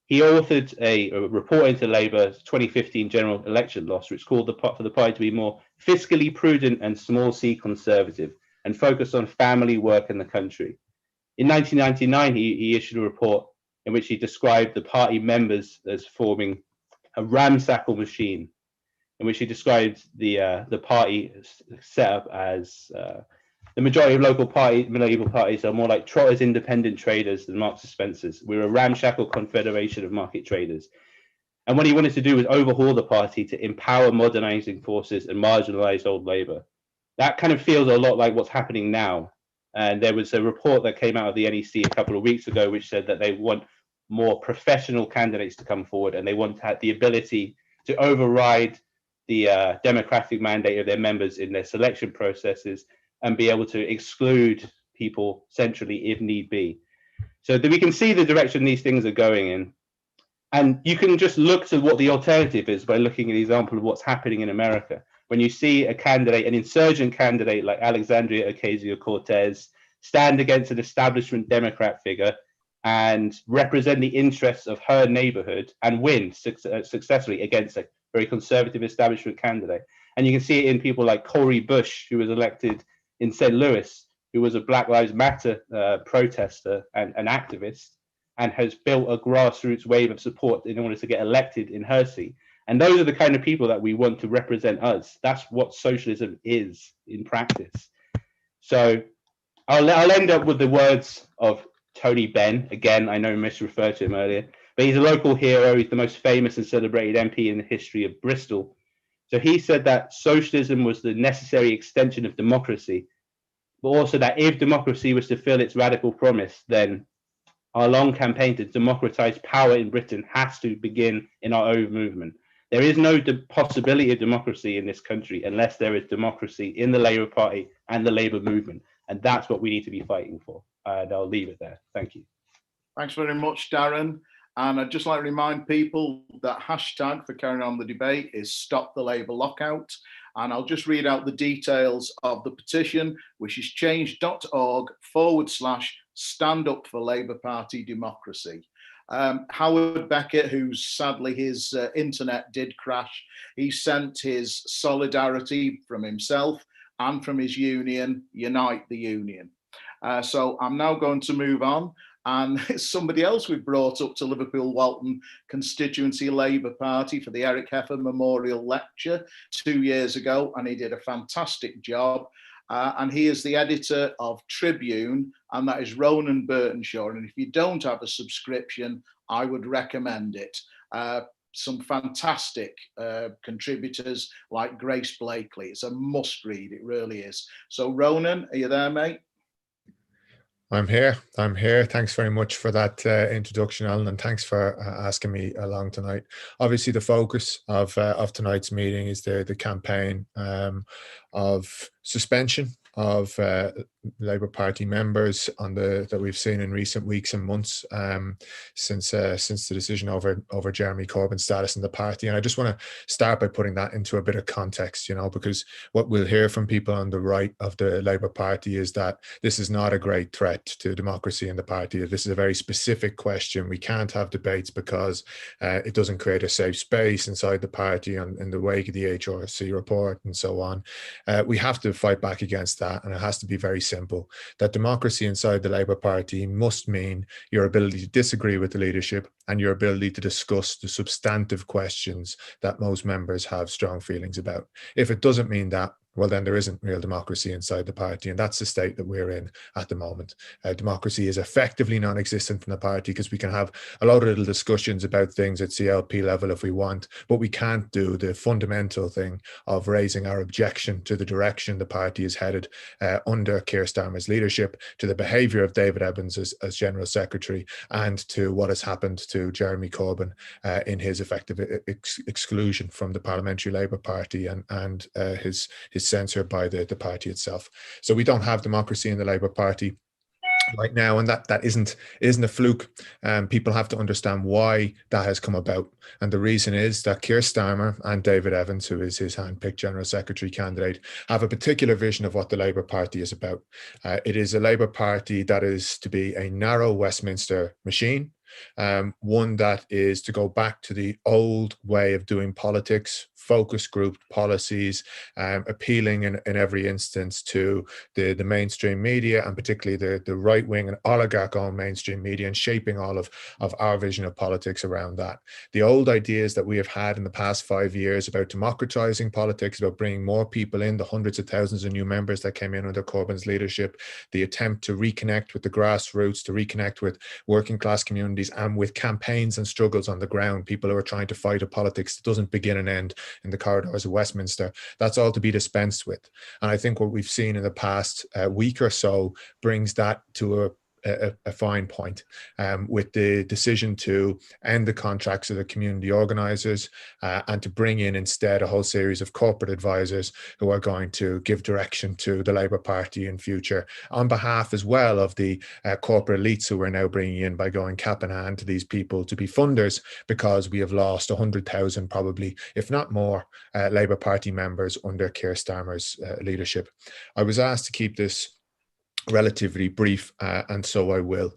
He authored a report into Labour's 2015 general election loss, which called for the party to be more fiscally prudent and small c conservative and focus on family, work and the country. In 1999, he issued a report in which he described the party members as forming a ramshackle machine, in which he described the party setup as the majority of local Labour parties are more like Trotters independent traders than Marks and Spencers. We're a ramshackle confederation of market traders. And what he wanted to do was overhaul the party to empower modernising forces and marginalise old Labour. That kind of feels a lot like what's happening now. And there was a report that came out of the NEC a couple of weeks ago which said that they want more professional candidates to come forward, and they want to have the ability to override the democratic mandate of their members in their selection processes and be able to exclude people centrally if need be. So that we can see the direction these things are going in. And you can just look to what the alternative is by looking at the example of what's happening in America. When you see a candidate, an insurgent candidate like Alexandria Ocasio-Cortez stand against an establishment Democrat figure, and represent the interests of her neighbourhood and win successfully against a very conservative establishment candidate. And you can see it in people like Cori Bush, who was elected in St. Louis, who was a Black Lives Matter protester and an activist, and has built a grassroots wave of support in order to get elected in her seat. And those are the kind of people that we want to represent us. That's what socialism is in practice. So I'll end up with the words of Tony Benn. Again, I know Mish referred to him earlier, but he's a local hero. He's the most famous and celebrated MP in the history of Bristol. So he said that socialism was the necessary extension of democracy, but also that if democracy was to fill its radical promise, then our long campaign to democratize power in Britain has to begin in our own movement. There is no possibility of democracy in this country unless there is democracy in the Labour Party and the Labour movement. And that's what we need to be fighting for. And I'll leave it there. Thank you. Thanks very much, Darren. And I'd just like to remind people that hashtag for carrying on the debate is Stop the Labour Lockout. And I'll just read out the details of the petition, which is change.org/stand up for Labour Party democracy. Howard Beckett, who's sadly his internet did crash, he sent his solidarity from himself and from his union, Unite the Union. So I'm now going to move on. And somebody else we brought up to Liverpool Walton constituency Labour Party for the Eric Heffer Memorial Lecture 2 years ago, and he did a fantastic job. And he is the editor of Tribune, and that is Ronan Burtenshaw. And if you don't have a subscription, I would recommend it. Some fantastic contributors like Grace Blakely. It's a must read, it really is. So Ronan, are you there, mate? I'm here. Thanks very much for that introduction, Alan, and thanks for asking me along tonight. Obviously, the focus of tonight's meeting is the campaign of suspension of Labour Party members that we've seen in recent weeks and months since the decision over Jeremy Corbyn's status in the party. And I just want to start by putting that into a bit of context, because what we'll hear from people on the right of the Labour Party is that this is not a great threat to democracy in the party. This is a very specific question. We can't have debates because it doesn't create a safe space inside the party in the wake of the HRC report and so on. We have to fight back against that, and it has to be very simple, that democracy inside the Labour Party must mean your ability to disagree with the leadership and your ability to discuss the substantive questions that most members have strong feelings about. If it doesn't mean that, well, then there isn't real democracy inside the party, and that's the state that we're in at the moment. Democracy is effectively non-existent in the party because we can have a lot of little discussions about things at CLP level if we want, but we can't do the fundamental thing of raising our objection to the direction the party is headed under Keir Starmer's leadership, to the behaviour of David Evans as General Secretary, and to what has happened to Jeremy Corbyn in his effective exclusion from the Parliamentary Labour Party and his censure by the party itself. So we don't have democracy in the Labour Party right now, and that isn't a fluke. People have to understand why that has come about, and the reason is that Keir Starmer and David Evans, who is his hand-picked General Secretary candidate, have a particular vision of what the Labour Party is about. It is a Labour Party that is to be a narrow Westminster machine, one that is to go back to the old way of doing politics, focus grouped policies, appealing in every instance to the mainstream media, and particularly the right-wing and oligarch-owned mainstream media, and shaping all of our vision of politics around that. The old ideas that we have had in the past 5 years about democratizing politics, about bringing more people in, the hundreds of thousands of new members that came in under Corbyn's leadership, the attempt to reconnect with the grassroots, to reconnect with working class communities, and with campaigns and struggles on the ground, people who are trying to fight a politics that doesn't begin and end in the corridors of Westminster. That's all to be dispensed with. And I think what we've seen in the past week or so brings that to a fine point, with the decision to end the contracts of the community organisers and to bring in instead a whole series of corporate advisors who are going to give direction to the Labour Party in future, on behalf as well of the corporate elites who we're now bringing in by going cap in hand to these people to be funders, because we have lost 100,000 probably, if not more, Labour Party members under Keir Starmer's leadership. I was asked to keep this relatively brief, and so I will.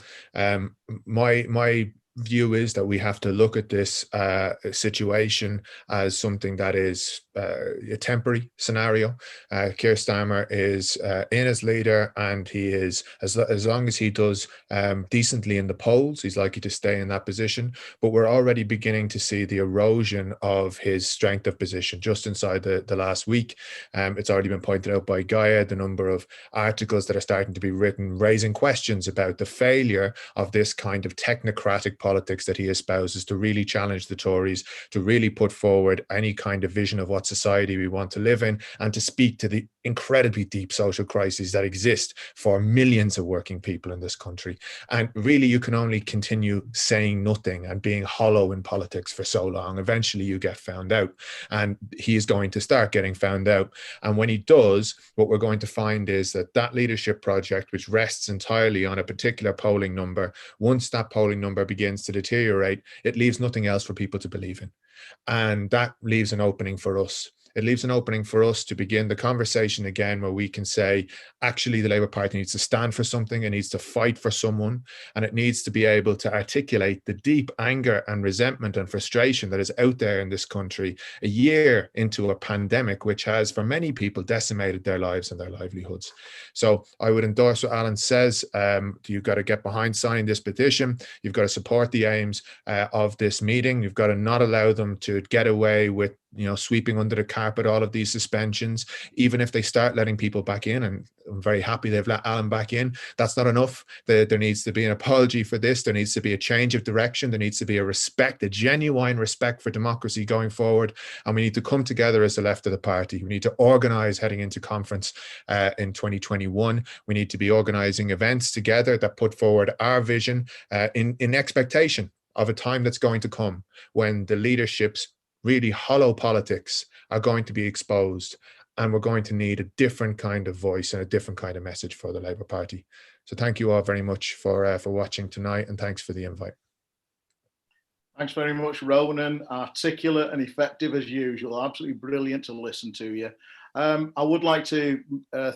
My view is that we have to look at this situation as something that is a temporary scenario. Keir Starmer is in as leader, and he is, as long as he does decently in the polls, he's likely to stay in that position. But we're already beginning to see the erosion of his strength of position just inside the last week. It's already been pointed out by Gaia, the number of articles that are starting to be written raising questions about the failure of this kind of technocratic politics that he espouses to really challenge the Tories, to really put forward any kind of vision of what society we want to live in, and to speak to the incredibly deep social crises that exist for millions of working people in this country. And really, you can only continue saying nothing and being hollow in politics for so long. Eventually you get found out, and he is going to start getting found out. And when he does, what we're going to find is that leadership project, which rests entirely on a particular polling number, once that polling number begins to deteriorate, it leaves nothing else for people to believe in. And that leaves an opening for us. It leaves an opening for us to begin the conversation again, where we can say, actually, the Labour Party needs to stand for something, it needs to fight for someone, and it needs to be able to articulate the deep anger and resentment and frustration that is out there in this country a year into a pandemic, which has, for many people, decimated their lives and their livelihoods. So I would endorse what Alan says. You've got to get behind signing this petition. You've got to support the aims of this meeting. You've got to not allow them to get away with sweeping under the carpet all of these suspensions. Even if they start letting people back in, and I'm very happy they've let Alan back in, that's not enough. There needs to be an apology for this. There needs to be a change of direction. There needs to be a genuine respect for democracy going forward. And we need to come together as the left of the party. We need to organise heading into conference in 2021. We need to be organising events together that put forward our vision in expectation of a time that's going to come when the leadership's really hollow politics are going to be exposed, and we're going to need a different kind of voice and a different kind of message for the Labour Party. So thank you all very much for watching tonight, and thanks for the invite. Thanks very much, Ronan. Articulate and effective as usual. Absolutely brilliant to listen to you. I would like to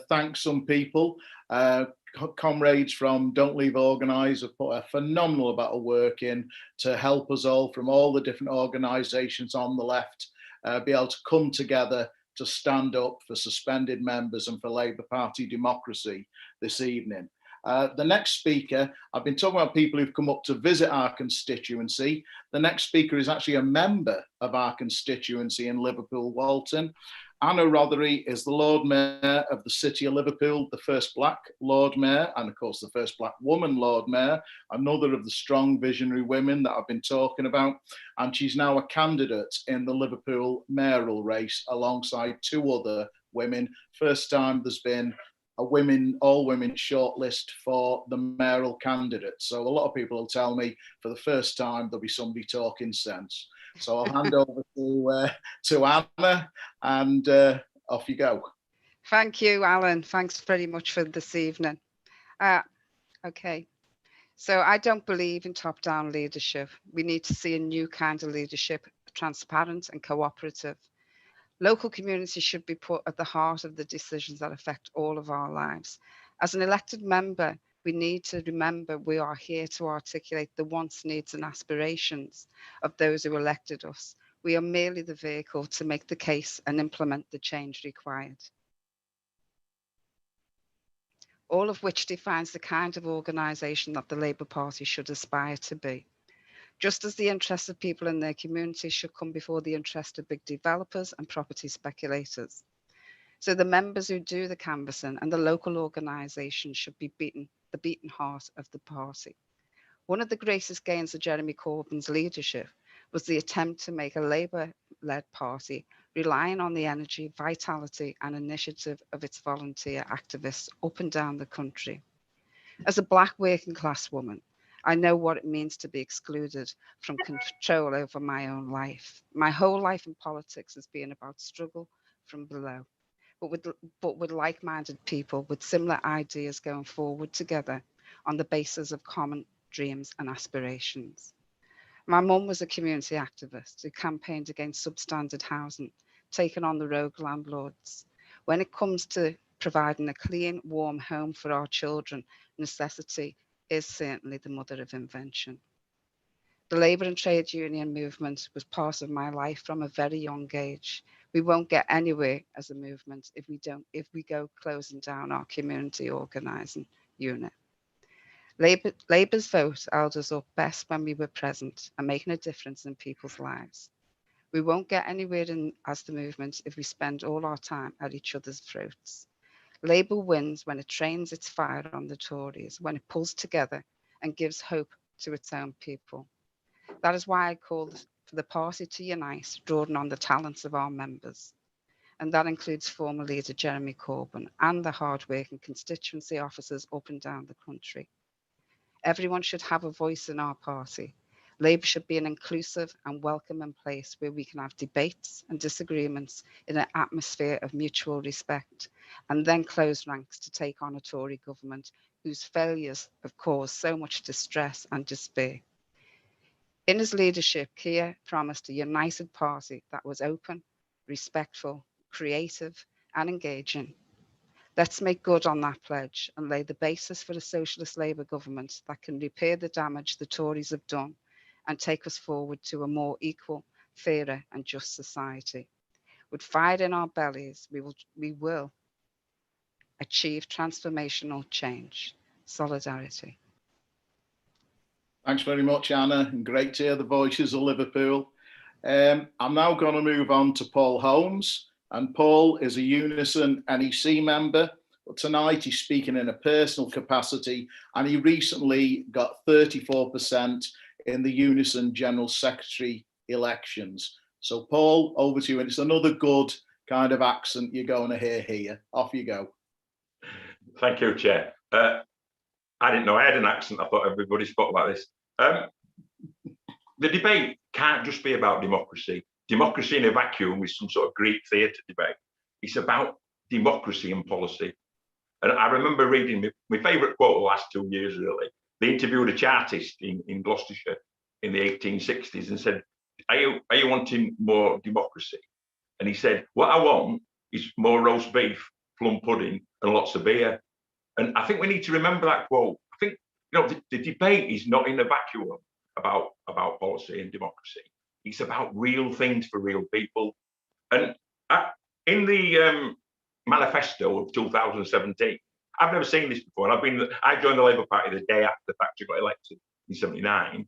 thank some people. Comrades from Don't Leave Organise have put a phenomenal amount of work in to help us all from all the different organisations on the left be able to come together to stand up for suspended members and for Labour Party democracy this evening. The next speaker, I've been talking about people who've come up to visit our constituency. The next speaker is actually a member of our constituency in Liverpool, Walton. Anna Rothery is the Lord Mayor of the City of Liverpool, the first Black Lord Mayor, and of course the first Black woman Lord Mayor, another of the strong visionary women that I've been talking about. And she's now a candidate in the Liverpool mayoral race alongside two other women. First time there's been a all-women shortlist for the mayoral candidate. So a lot of people will tell me for the first time there'll be somebody talking sense. So I'll hand over to Anna, and off you go. Thank you, Alan. Thanks very much for this evening. Okay, so I don't believe in top-down leadership. We need to see a new kind of leadership, transparent and cooperative. Local communities should be put at the heart of the decisions that affect all of our lives. As an elected member, we need to remember we are here to articulate the wants, needs and aspirations of those who elected us. We are merely the vehicle to make the case and implement the change required. All of which defines the kind of organisation that the Labour Party should aspire to be. Just as the interests of people in their communities should come before the interest of big developers and property speculators. So the members who do the canvassing and the local organisations should be the beating heart of the party. One of the greatest gains of Jeremy Corbyn's leadership was the attempt to make a Labour-led party relying on the energy, vitality and initiative of its volunteer activists up and down the country. As a Black working class woman, I know what it means to be excluded from control over my own life. My whole life in politics has been about struggle from below. But with like-minded people with similar ideas going forward together on the basis of common dreams and aspirations. My mum was a community activist who campaigned against substandard housing, taking on the rogue landlords. When it comes to providing a clean, warm home for our children. Necessity is certainly the mother of invention. The labour and trade union movement was part of my life from a very young age. We won't get anywhere as a movement if we go closing down our community organising unit. Labour's vote held us up best when we were present and making a difference in people's lives. We won't get anywhere as the movement if we spend all our time at each other's throats. Labour wins when it trains its fire on the Tories, when it pulls together and gives hope to its own people. That is why I called for the party to unite, drawing on the talents of our members. And that includes former leader Jeremy Corbyn and the hard-working constituency officers up and down the country. Everyone should have a voice in our party. Labour should be an inclusive and welcoming place where we can have debates and disagreements in an atmosphere of mutual respect, and then close ranks to take on a Tory government whose failures have caused so much distress and despair. In his leadership, Keir promised a united party that was open, respectful, creative and engaging. Let's make good on that pledge and lay the basis for a socialist Labour government that can repair the damage the Tories have done and take us forward to a more equal, fairer and just society. With fire in our bellies, we will achieve transformational change. Solidarity. Thanks very much, Anna, and great to hear the voices of Liverpool. I'm now going to move on to Paul Holmes, and Paul is a Unison NEC member, but tonight he's speaking in a personal capacity, and he recently got 34% in the Unison General Secretary elections. So Paul, over to you, and it's another good kind of accent you're going to hear here. Off you go. Thank you, Chair. I didn't know I had an accent. I thought everybody spoke like this. The debate can't just be about democracy. Democracy in a vacuum is some sort of Greek theatre debate. It's about democracy and policy. And I remember reading my favourite quote of the last 2 years, really. They interviewed a chartist in Gloucestershire in the 1860s and said, are you wanting more democracy? And he said, what I want is more roast beef, plum pudding and lots of beer. And I think we need to remember that quote. I think, you know, the debate is not in a vacuum about policy and democracy. It's about real things for real people. And in the manifesto of 2017, I've never seen this before. And I joined the Labour Party the day after Thatcher got elected in '79.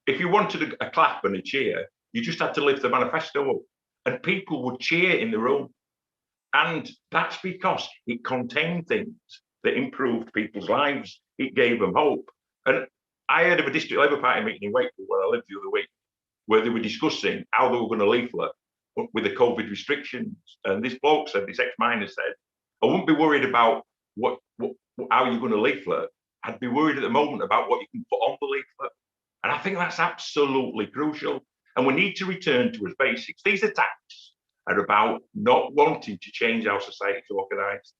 If you wanted a clap and a cheer, you just had to lift the manifesto up and people would cheer in the room. And that's because it contained things that improved people's lives. It gave them hope. And I heard of a district Labour Party meeting in Wakefield where I lived the other week, where they were discussing how they were going to leaflet with the COVID restrictions. And this bloke said, this ex-miner said, I wouldn't be worried about how you're going to leaflet. I'd be worried at the moment about what you can put on the leaflet. And I think that's absolutely crucial. And we need to return to its basics. These attacks are about not wanting to change how society is organised.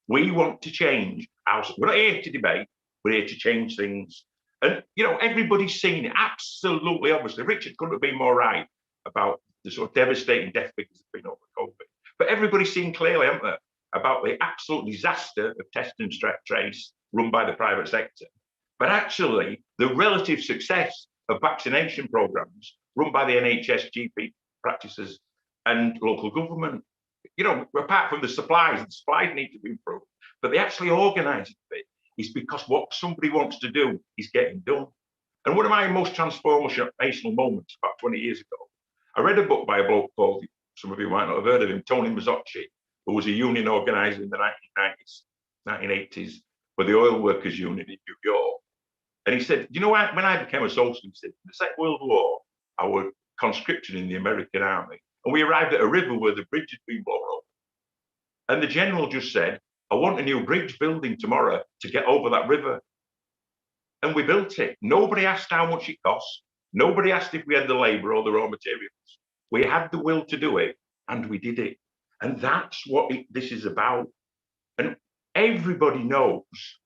We want to change we're not here to debate, we're here to change things. And, you know, everybody's seen it, absolutely, obviously. Richard couldn't have been more right about the sort of devastating death figures that have been over COVID. But everybody's seen clearly, haven't they, about the absolute disaster of test and trace run by the private sector. But actually, the relative success of vaccination programmes run by the NHS, GP practices and local government. You know, apart from the supplies need to be improved, but the actually organising bit is because what somebody wants to do is getting done. And one of my most transformational moments about 20 years ago, I read a book by a bloke called, some of you might not have heard of him, Tony Mazzocchi, who was a union organiser in the 1980s for the Oil Workers Union in New York. And he said, you know what, when I became a socialist in the Second World War, I was conscripted in the American Army. And we arrived at a river where the bridge had been blown up. And the general just said, I want a new bridge building tomorrow to get over that river. And we built it. Nobody asked how much it cost. Nobody asked if we had the labour or the raw materials. We had the will to do it, and we did it. And that's what this is about. And everybody knows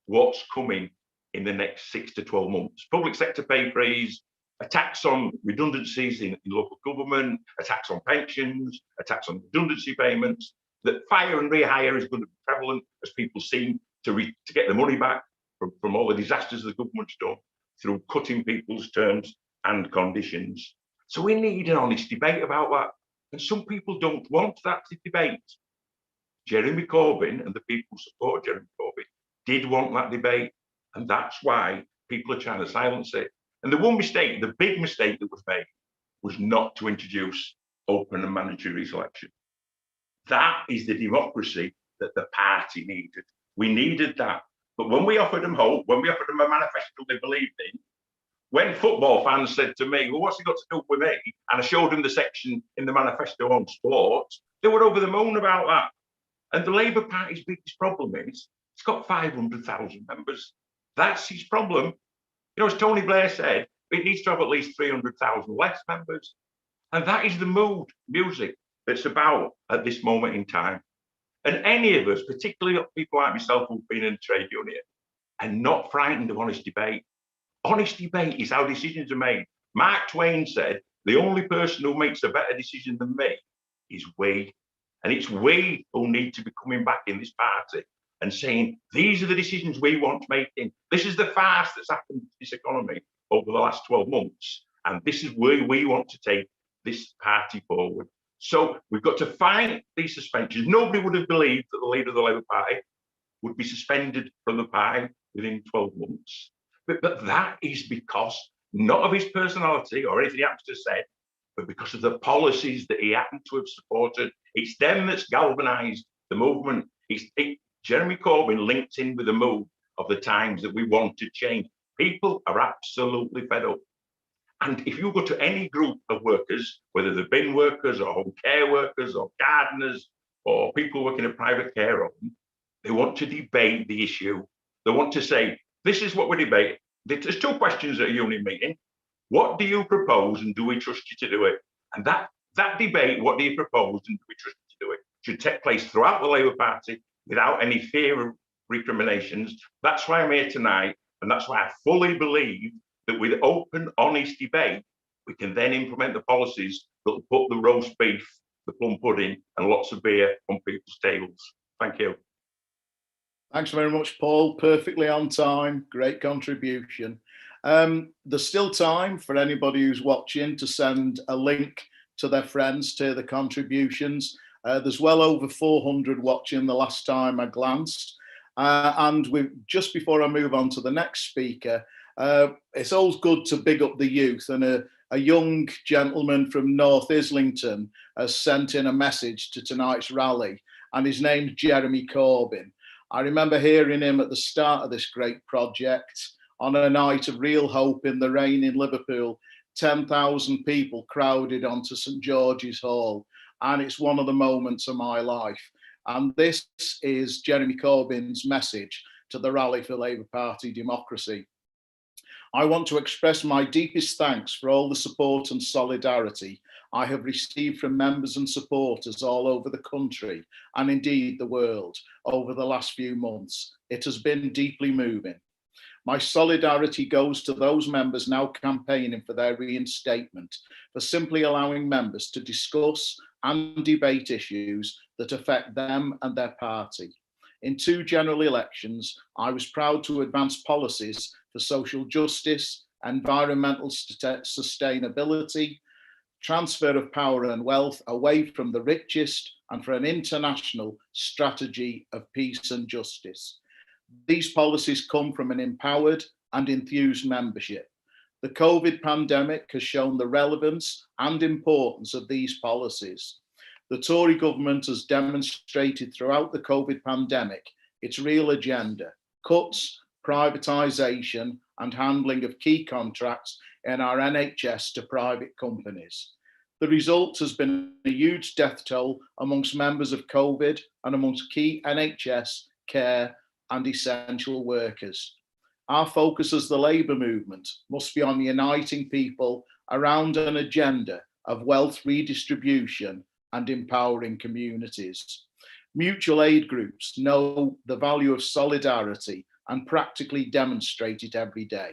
what's coming in the next 6 to 12 months. Public sector pay freeze, a tax on redundancies in local government, a tax on pensions, a tax on redundancy payments. that fire and rehire is going to be prevalent as people seem to get the money back from all the disasters the government's done through cutting people's terms and conditions. So we need an honest debate about that. And some people don't want that debate. Jeremy Corbyn and the people who support Jeremy Corbyn did want that debate. And that's why people are trying to silence it. And the one mistake, the big mistake that was made, was not to introduce open and mandatory selection. That is the democracy that the party needed. We needed that. But when we offered them hope, when we offered them a manifesto they believed in, when football fans said to me, well, what's it got to do with me? And I showed them the section in the manifesto on sport, they were over the moon about that. And the Labour Party's biggest problem is it's got 500,000 members. That's his problem. You know, as Tony Blair said, it needs to have at least 300,000 less members. And that is the mood, music, that's about at this moment in time. And any of us, particularly people like myself who've been in a trade union, are not frightened of honest debate. Honest debate is how decisions are made. Mark Twain said, the only person who makes a better decision than me is we. And it's we who need to be coming back in this party and saying, these are the decisions we want to make. This is the farce that's happened to this economy over the last 12 months. And this is where we want to take this party forward. So we've got to fight these suspensions. Nobody would have believed that the leader of the Labour Party would be suspended from the party within 12 months. But that is because not of his personality or anything he happens to have said, but because of the policies that he happened to have supported. It's them that's galvanised the movement. Jeremy Corbyn linked in with the mood of the times that we want to change. People are absolutely fed up. And if you go to any group of workers, whether they're bin workers or home care workers or gardeners or people working in a private care home, they want to debate the issue. They want to say, this is what we debate. There's two questions at a union meeting. What do you propose and do we trust you to do it? And that debate, what do you propose and do we trust you to do it, should take place throughout the Labour Party without any fear of recriminations. That's why I'm here tonight. And that's why I fully believe that with open, honest debate, we can then implement the policies that will put the roast beef, the plum pudding, and lots of beer on people's tables. Thank you. Thanks very much, Paul. Perfectly on time. Great contribution. There's still time for anybody who's watching to send a link to their friends to the contributions. There's well over 400 watching the last time I glanced. And just before I move on to the next speaker, it's always good to big up the youth, and a young gentleman from North Islington has sent in a message to tonight's rally, and his name's Jeremy Corbyn. I remember hearing him at the start of this great project on a night of real hope in the rain in Liverpool. 10,000 people crowded onto St George's Hall, and it's one of the moments of my life. And this is Jeremy Corbyn's message to the Rally for Labour Party Democracy. I want to express my deepest thanks for all the support and solidarity I have received from members and supporters all over the country and indeed the world over the last few months. It has been deeply moving. My solidarity goes to those members now campaigning for their reinstatement, for simply allowing members to discuss and debate issues that affect them and their party. In 2 general elections, I was proud to advance policies for social justice, environmental sustainability, transfer of power and wealth away from the richest, and for an international strategy of peace and justice. These policies come from an empowered and enthused membership. The COVID pandemic has shown the relevance and importance of these policies. The Tory government has demonstrated throughout the COVID pandemic its real agenda: cuts, privatisation and handling of key contracts in our NHS to private companies. The result has been a huge death toll amongst members of COVID and amongst key NHS, care and essential workers. Our focus as the Labour movement must be on uniting people around an agenda of wealth redistribution and empowering communities. Mutual aid groups know the value of solidarity and practically demonstrate it every day.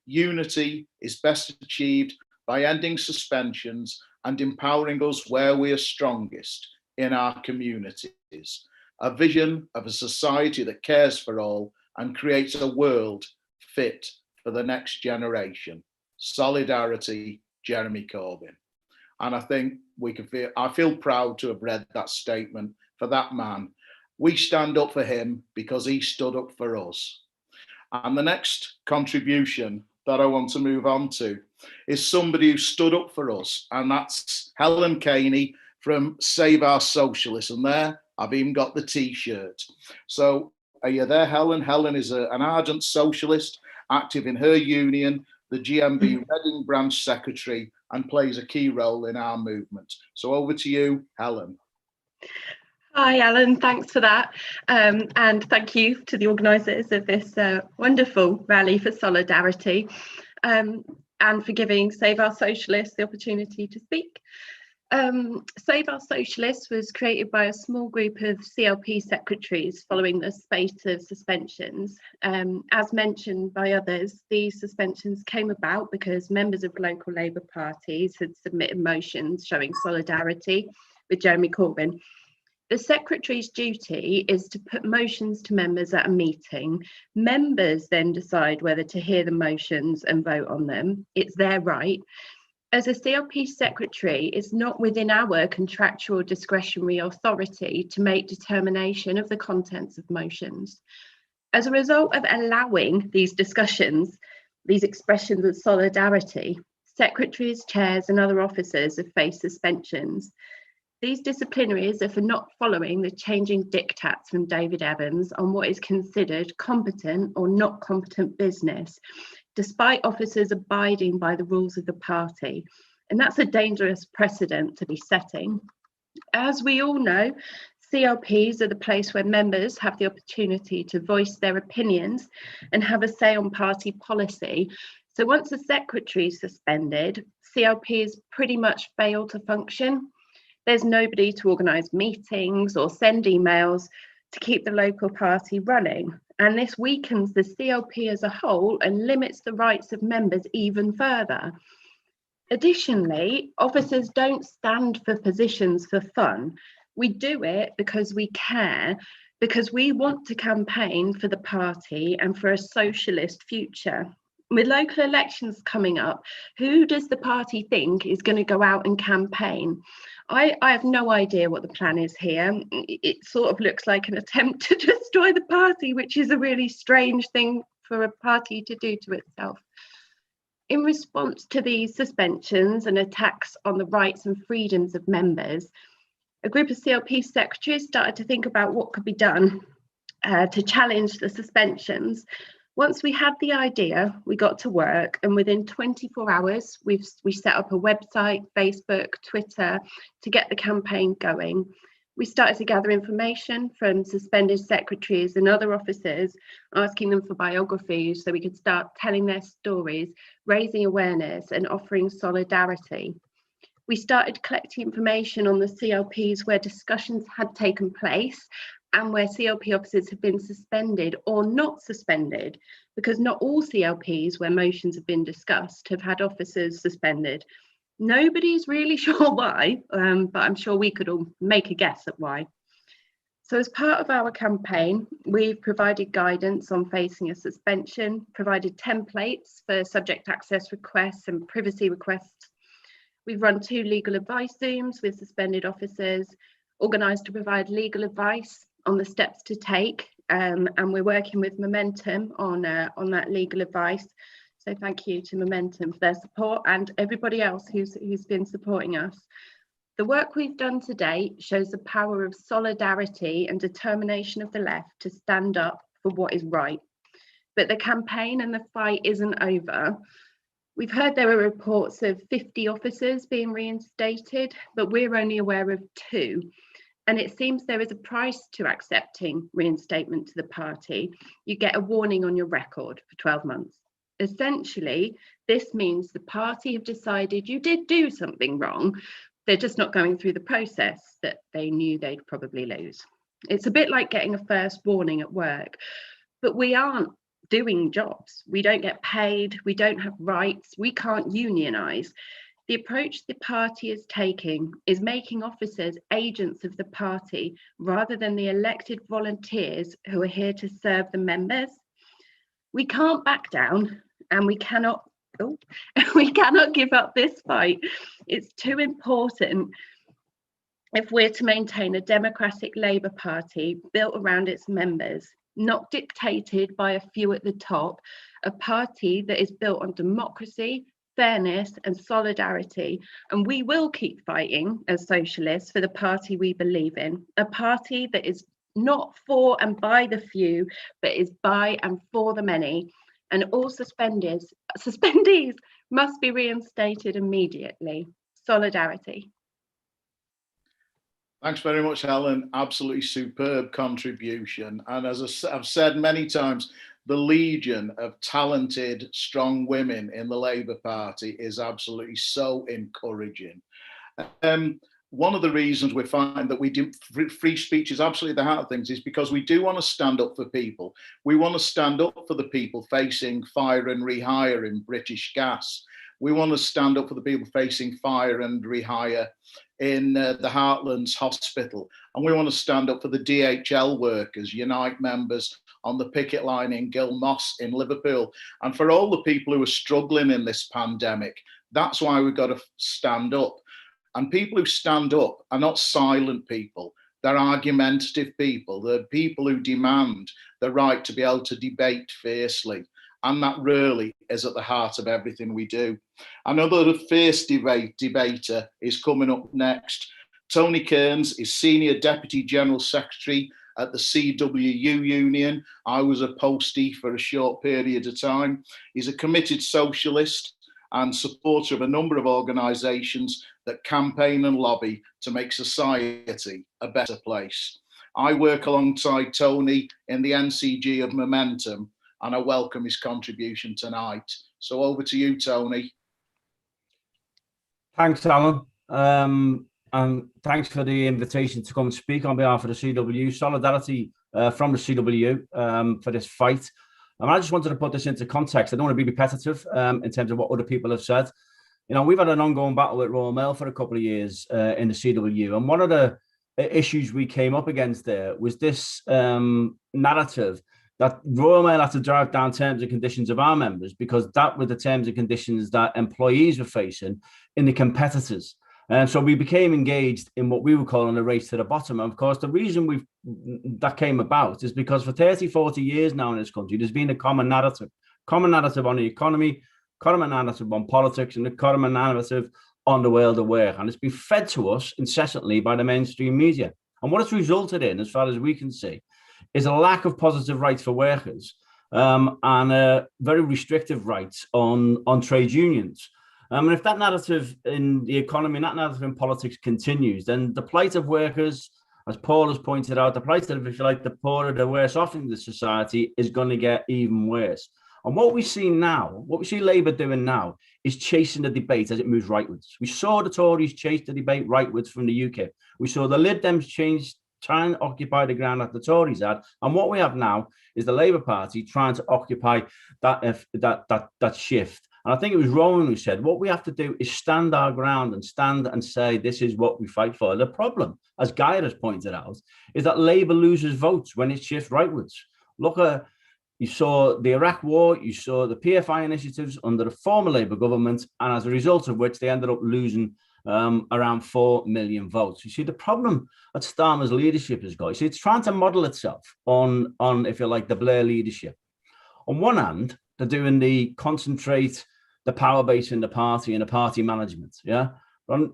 Unity is best achieved by ending suspensions and empowering us where we are strongest, in our communities, a vision of a society that cares for all and creates a world fit for the next generation. Solidarity, Jeremy Corbyn. And I think I feel proud to have read that statement for that man. We stand up for him because he stood up for us. And the next contribution that I want to move on to is somebody who stood up for us, and that's Helen Caney from Save Our Socialists. And there, I've even got the T-shirt. So are you there, Helen? Helen is an ardent socialist, active in her union, the GMB Reading branch secretary, and plays a key role in our movement. So over to you, Helen. Hi, Alan. Thanks for that. And thank you to the organisers of this wonderful rally for solidarity, and for giving Save Our Socialists the opportunity to speak. Save Our Socialists was created by a small group of CLP secretaries following the spate of suspensions. As mentioned by others, these suspensions came about because members of local Labour parties had submitted motions showing solidarity with Jeremy Corbyn. The secretary's duty is to put motions to members at a meeting. Members then decide whether to hear the motions and vote on them. It's their right. As a CLP secretary, it's not within our contractual discretionary authority to make determination of the contents of motions. As a result of allowing these discussions, these expressions of solidarity, secretaries, chairs and other officers have faced suspensions. These disciplinaries are for not following the changing diktats from David Evans on what is considered competent or not competent business, despite officers abiding by the rules of the party. And that's a dangerous precedent to be setting. As we all know, CLPs are the place where members have the opportunity to voice their opinions and have a say on party policy. So once a secretary is suspended, CLPs pretty much fail to function. There's nobody to organise meetings or send emails to keep the local party running. And this weakens the CLP as a whole and limits the rights of members even further. Additionally, officers don't stand for positions for fun. We do it because we care, because we want to campaign for the party and for a socialist future. With local elections coming up, who does the party think is going to go out and campaign? I have no idea what the plan is here. It sort of looks like an attempt to destroy the party, which is a really strange thing for a party to do to itself. In response to these suspensions and attacks on the rights and freedoms of members, a group of CLP secretaries started to think about what could be done to challenge the suspensions. Once we had the idea, we got to work, and within 24 hours, we set up a website, Facebook, Twitter, to get the campaign going. We started to gather information from suspended secretaries and other officers, asking them for biographies so we could start telling their stories, raising awareness and offering solidarity. We started collecting information on the CLPs where discussions had taken place and where CLP officers have been suspended or not suspended, because not all CLPs where motions have been discussed have had officers suspended. Nobody's really sure why, but I'm sure we could all make a guess at why. So as part of our campaign, we've provided guidance on facing a suspension, provided templates for subject access requests and privacy requests. We've run 2 legal advice Zooms with suspended officers, organised to provide legal advice on the steps to take, and we're working with Momentum on that legal advice. So thank you to Momentum for their support and everybody else who's been supporting us. The work we've done today shows the power of solidarity and determination of the left to stand up for what is right. But the campaign and the fight isn't over. We've heard there are reports of 50 officers being reinstated, but we're only aware of 2. And it seems there is a price to accepting reinstatement to the party. You get a warning on your record for 12 months. Essentially, this means the party have decided you did do something wrong. They're just not going through the process that they knew they'd probably lose. It's a bit like getting a first warning at work, but we aren't doing jobs. We don't get paid. We don't have rights. We can't unionise. The approach the party is taking is making officers agents of the party rather than the elected volunteers who are here to serve the members. We can't back down, and we cannot give up this fight. It's too important if we're to maintain a democratic Labour Party built around its members, not dictated by a few at the top, a party that is built on democracy, fairness and solidarity. And we will keep fighting as socialists for the party we believe in, a party that is not for and by the few, but is by and for the many. And all suspendees must be reinstated immediately. Solidarity. Thanks very much, Helen. Absolutely superb contribution. And as I've said many times, the legion of talented, strong women in the Labour Party is absolutely so encouraging. One of the reasons we find that we do free speech is absolutely the heart of things is because we do want to stand up for people. We want to stand up for the people facing fire and rehire in British Gas. We want to stand up for the people facing fire and rehire in the Heartlands Hospital. And we want to stand up for the DHL workers, Unite members on the picket line in Gilmoss in Liverpool. And for all the people who are struggling in this pandemic, that's why we've got to stand up. And people who stand up are not silent people. They're argumentative people. They're people who demand the right to be able to debate fiercely. And that really is at the heart of everything we do. I know that a fierce debater is coming up next. Tony Kearns is Senior Deputy General Secretary at the CWU Union. I was a postie for a short period of time. He's a committed socialist and supporter of a number of organisations that campaign and lobby to make society a better place. I work alongside Tony in the NCG of Momentum, and I welcome his contribution tonight. So over to you, Tony. Thanks, Alan. And thanks for the invitation to come and speak on behalf of the CWU. Solidarity from the CWU for this fight. And I just wanted to put this into context. I don't want to be repetitive in terms of what other people have said. You know, we've had an ongoing battle with Royal Mail for a couple of years in the CWU. And one of the issues we came up against there was this narrative that Royal Mail had to drive down terms and conditions of our members because that were the terms and conditions that employees were facing in the competitors. And so we became engaged in what we were calling a race to the bottom. And of course, the reason that came about is because for 30, 40 years now in this country, there's been a common narrative on the economy, common narrative on politics, and a common narrative on the world of work. And it's been fed to us incessantly by the mainstream media. And what it's resulted in, as far as we can see, is a lack of positive rights for workers and very restrictive rights on trade unions. And if that narrative in the economy, that narrative in politics continues, then the plight of workers, as Paul has pointed out, the plight of, if you like, the poorer, the worse off in the society is going to get even worse. And what we see now, what we see Labour doing now, is chasing the debate as it moves rightwards. We saw the Tories chase the debate rightwards from the UK. We saw the Lib Dems try and occupy the ground that the Tories had. And what we have now is the Labour Party trying to occupy that shift. And I think it was Ronan who said, what we have to do is stand our ground and stand and say, this is what we fight for. The problem, as Gaia has pointed out, is that Labour loses votes when it shifts rightwards. Look at, you saw the Iraq war, you saw the PFI initiatives under the former Labour government, and as a result of which they ended up losing around 4 million votes. You see, the problem that Starmer's leadership has got, you see, it's trying to model itself on, if you like, the Blair leadership. On one hand, they're doing the concentrate the power base in the party and the party management, yeah? And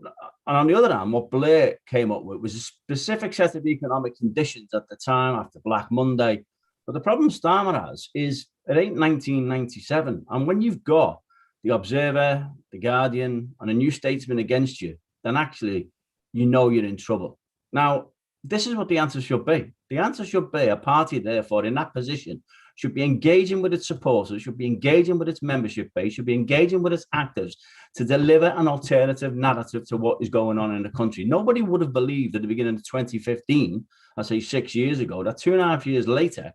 on the other hand, what Blair came up with was a specific set of economic conditions at the time after Black Monday. But the problem Starmer has is it ain't 1997. And when you've got the Observer, the Guardian, and a New Statesman against you, then actually you know you're in trouble. Now, this is what the answer should be. The answer should be a party, therefore, in that position, should be engaging with its supporters, should be engaging with its membership base, should be engaging with its actives to deliver an alternative narrative to what is going on in the country. Nobody would have believed at the beginning of 2015, I say 6 years ago, that 2.5 years later,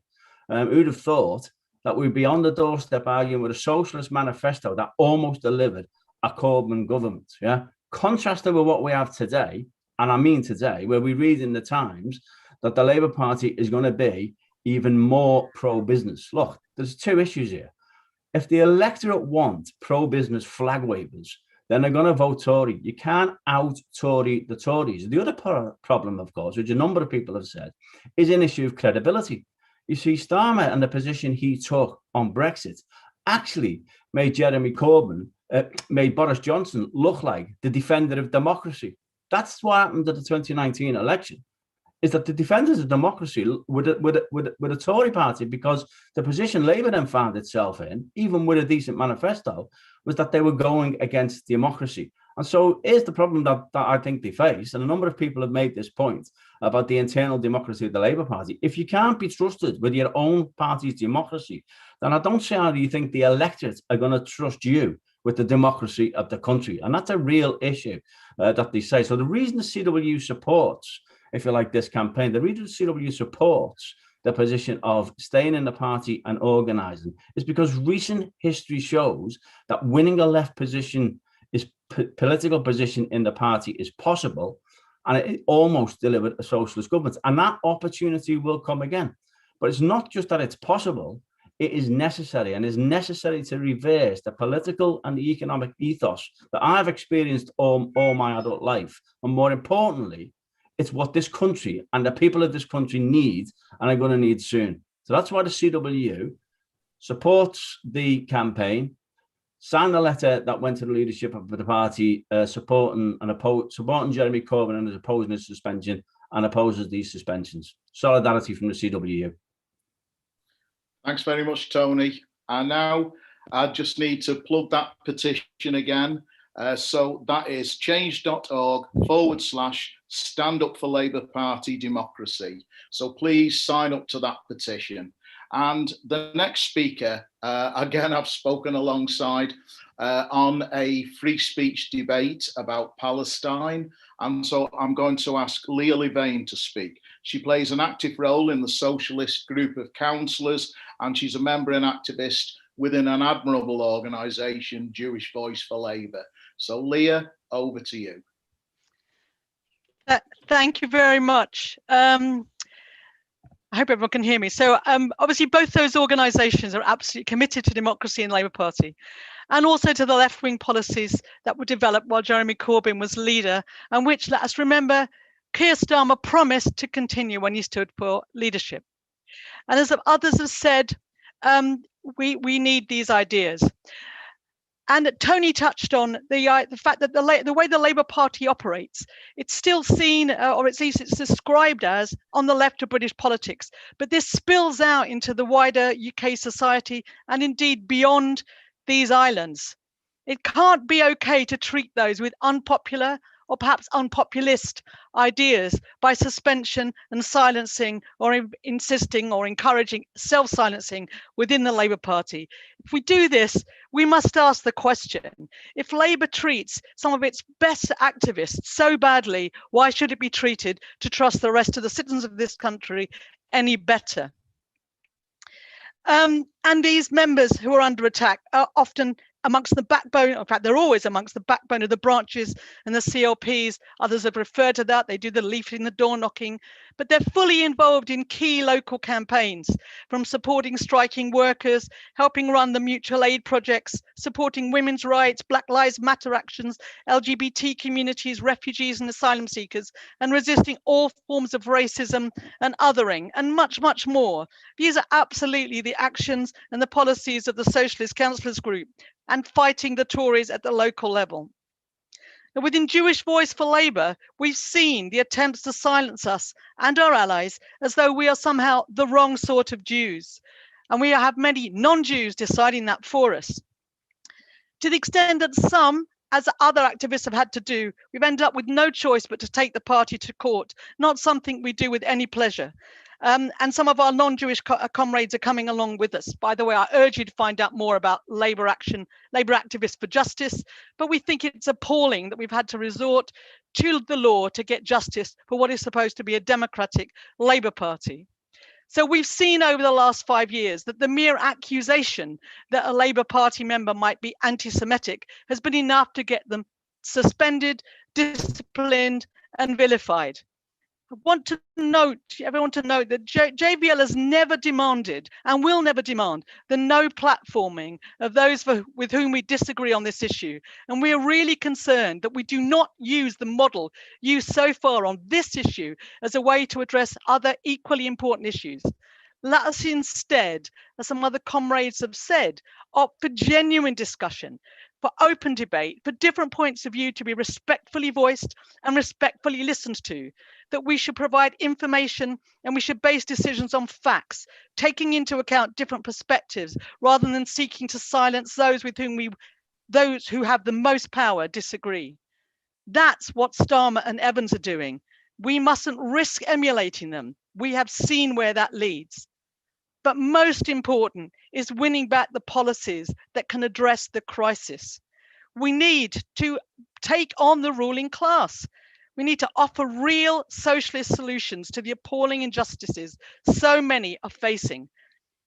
who'd have thought that we'd be on the doorstep arguing with a socialist manifesto that almost delivered a Corbyn government. Yeah, contrasted with what we have today, and I mean today, where we read in the Times that the Labour Party is going to be even more pro-business. Look, there's two issues here. If the electorate want pro-business flag wavers, then they're going to vote Tory. You can't out-Tory the Tories. The other problem, of course, which a number of people have said, is an issue of credibility. You see, Starmer and the position he took on Brexit actually made Jeremy Corbyn, made Boris Johnson look like the defender of democracy. That's what happened at the 2019 election, is that the defenders of democracy with a Tory party, because the position Labour then found itself in, even with a decent manifesto, was that they were going against democracy. And so here's the problem that I think they face, and a number of people have made this point about the internal democracy of the Labour Party. If you can't be trusted with your own party's democracy, then I don't see how you think the electorate are going to trust you with the democracy of the country. And that's a real issue that they say. So the reason the CW supports, if you like, this campaign, the reason the CW supports the position of staying in the party and organising is because recent history shows that winning a left position is political position in the party is possible, and it almost delivered a socialist government, and that opportunity will come again. But it's not just that it's possible, it is necessary, and it's necessary to reverse the political and the economic ethos that I've experienced all my adult life. And more importantly, it's what this country and the people of this country need and are going to need soon. So that's why the CW supports the campaign, signed a letter that went to the leadership of the party supporting Jeremy Corbyn and opposing his suspension, and opposes these suspensions. Solidarity from the CW. Thanks very much, Tony. And now I just need to plug that petition again. So that is change.org/stand up for Labour Party democracy. So please sign up to that petition. And the next speaker, again, I've spoken alongside on a free speech debate about Palestine. And so I'm going to ask Leah Vane to speak. She plays an active role in the Socialist group of councillors, and she's a member and activist within an admirable organisation, Jewish Voice for Labour. So Leah, over to you. Thank you very much. I hope everyone can hear me. So obviously both those organisations are absolutely committed to democracy in the Labour Party, and also to the left-wing policies that were developed while Jeremy Corbyn was leader, and which, let us remember, Keir Starmer promised to continue when he stood for leadership. And as others have said, we need these ideas. And Tony touched on the fact that the way the Labour Party operates, it's still seen, or at least it's described as, on the left of British politics. But this spills out into the wider UK society and indeed beyond these islands. It can't be okay to treat those with unpopular or perhaps unpopulist ideas by suspension and silencing, or insisting or encouraging self-silencing within the Labour Party. If we do this, we must ask the question, if Labour treats some of its best activists so badly, why should it be treated to trust the rest of the citizens of this country any better? And these members who are under attack are often amongst the backbone, in fact, they're always amongst the backbone of the branches and the CLPs. Others have referred to that. They do the leafleting, the door knocking, but they're fully involved in key local campaigns, from supporting striking workers, helping run the mutual aid projects, supporting women's rights, Black Lives Matter actions, LGBT communities, refugees and asylum seekers, and resisting all forms of racism and othering, and much, much more. These are absolutely the actions and the policies of the Socialist Councillors Group, and fighting the Tories at the local level. Now, within Jewish Voice for Labour, we've seen the attempts to silence us and our allies as though we are somehow the wrong sort of Jews. And we have many non-Jews deciding that for us. To the extent that some, as other activists have had to do, we've ended up with no choice but to take the party to court, not something we do with any pleasure. And some of our non-Jewish comrades are coming along with us. By the way, I urge you to find out more about Labour Action, Labour Activists for Justice, but we think it's appalling that we've had to resort to the law to get justice for what is supposed to be a democratic Labour Party. So we've seen over the last 5 years that the mere accusation that a Labour Party member might be anti-Semitic has been enough to get them suspended, disciplined, and vilified. I want everyone to note that JVL has never demanded and will never demand the no platforming of those with whom we disagree on this issue. And we are really concerned that we do not use the model used so far on this issue as a way to address other equally important issues. Let us instead, as some other comrades have said, opt for genuine discussion, for open debate, for different points of view to be respectfully voiced and respectfully listened to, that we should provide information and we should base decisions on facts, taking into account different perspectives rather than seeking to silence those who have the most power disagree. That's what Starmer and Evans are doing. We mustn't risk emulating them. We have seen where that leads. But most important is winning back the policies that can address the crisis. We need to take on the ruling class. We need to offer real socialist solutions to the appalling injustices so many are facing,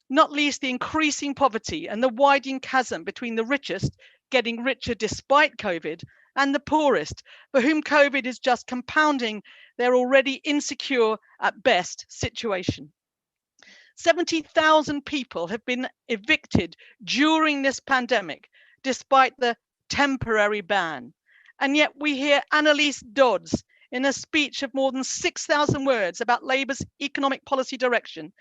not least the increasing poverty and the widening chasm between the richest getting richer despite COVID and the poorest, for whom COVID is just compounding their already insecure at best situation. 70,000 people have been evicted during this pandemic, despite the temporary ban. And yet we hear Annalise Dodds in a speech of more than 6,000 words about Labour's economic policy direction,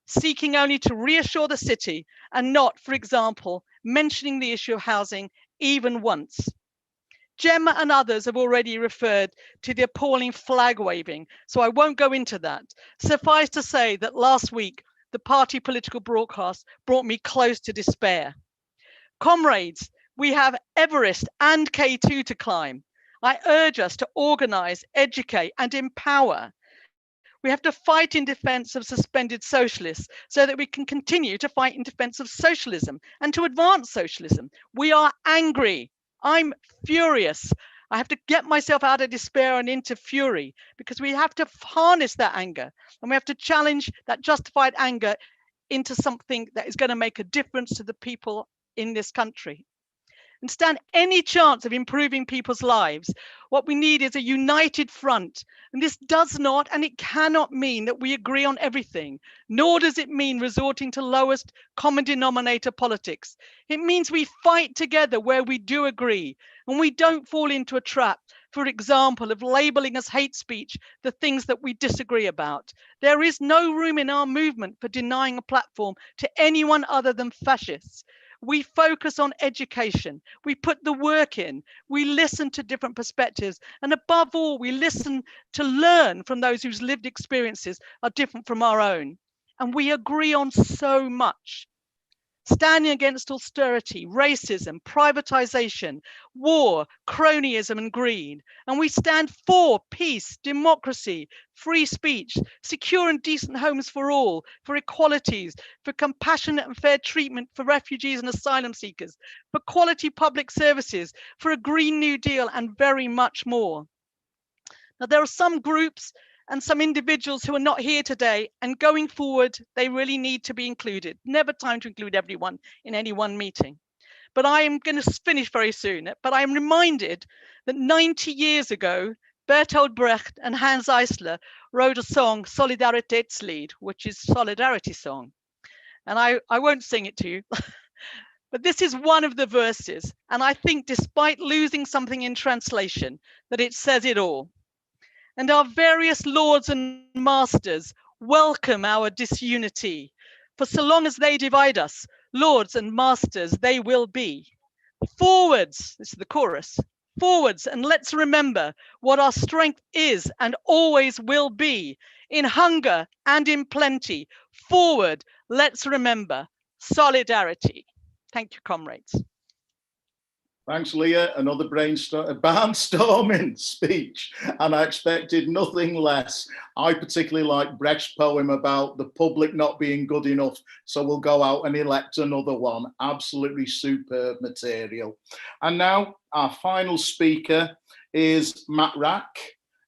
seeking only to reassure the city and not, for example, mentioning the issue of housing even once. Gemma and others have already referred to the appalling flag waving, so I won't go into that. Suffice to say that last week, the party political broadcast brought me close to despair. Comrades, we have Everest and K2 to climb. I urge us to organise, educate and empower. We have to fight in defence of suspended socialists so that we can continue to fight in defence of socialism and to advance socialism. We are angry. I'm furious. I have to get myself out of despair and into fury because we have to harness that anger and we have to challenge that justified anger into something that is going to make a difference to the people in this country. And stand any chance of improving people's lives, what we need is a united front. And this does not and it cannot mean that we agree on everything, nor does it mean resorting to lowest common denominator politics. It means we fight together where we do agree and we don't fall into a trap, for example, of labeling as hate speech the things that we disagree about. There is no room in our movement for denying a platform to anyone other than fascists. We focus on education, we put the work in, we listen to different perspectives, and above all, we listen to learn from those whose lived experiences are different from our own. And we agree on so much. Standing against austerity, racism, privatization, war, cronyism and greed. And we stand for peace, democracy, free speech, secure and decent homes for all, for equalities, for compassionate and fair treatment for refugees and asylum seekers, for quality public services, for a Green New Deal and very much more. Now, there are some groups and some individuals who are not here today, and going forward, they really need to be included. Never time to include everyone in any one meeting. But I am going to finish very soon. But I am reminded that 90 years ago, Bertolt Brecht and Hans Eisler wrote a song, Solidaritätslied, which is Solidarity Song. And I won't sing it to you, but this is one of the verses. And I think despite losing something in translation, that it says it all. And our various lords and masters welcome our disunity. For so long as they divide us, lords and masters they will be. Forwards, this is the chorus, forwards, and let's remember what our strength is and always will be. In hunger and in plenty, forward, let's remember solidarity. Thank you, comrades. Thanks, Leah. Another barnstorming speech, and I expected nothing less. I particularly like Brecht's poem about the public not being good enough, so we'll go out and elect another one. Absolutely superb material. And now our final speaker is Matt Wrack,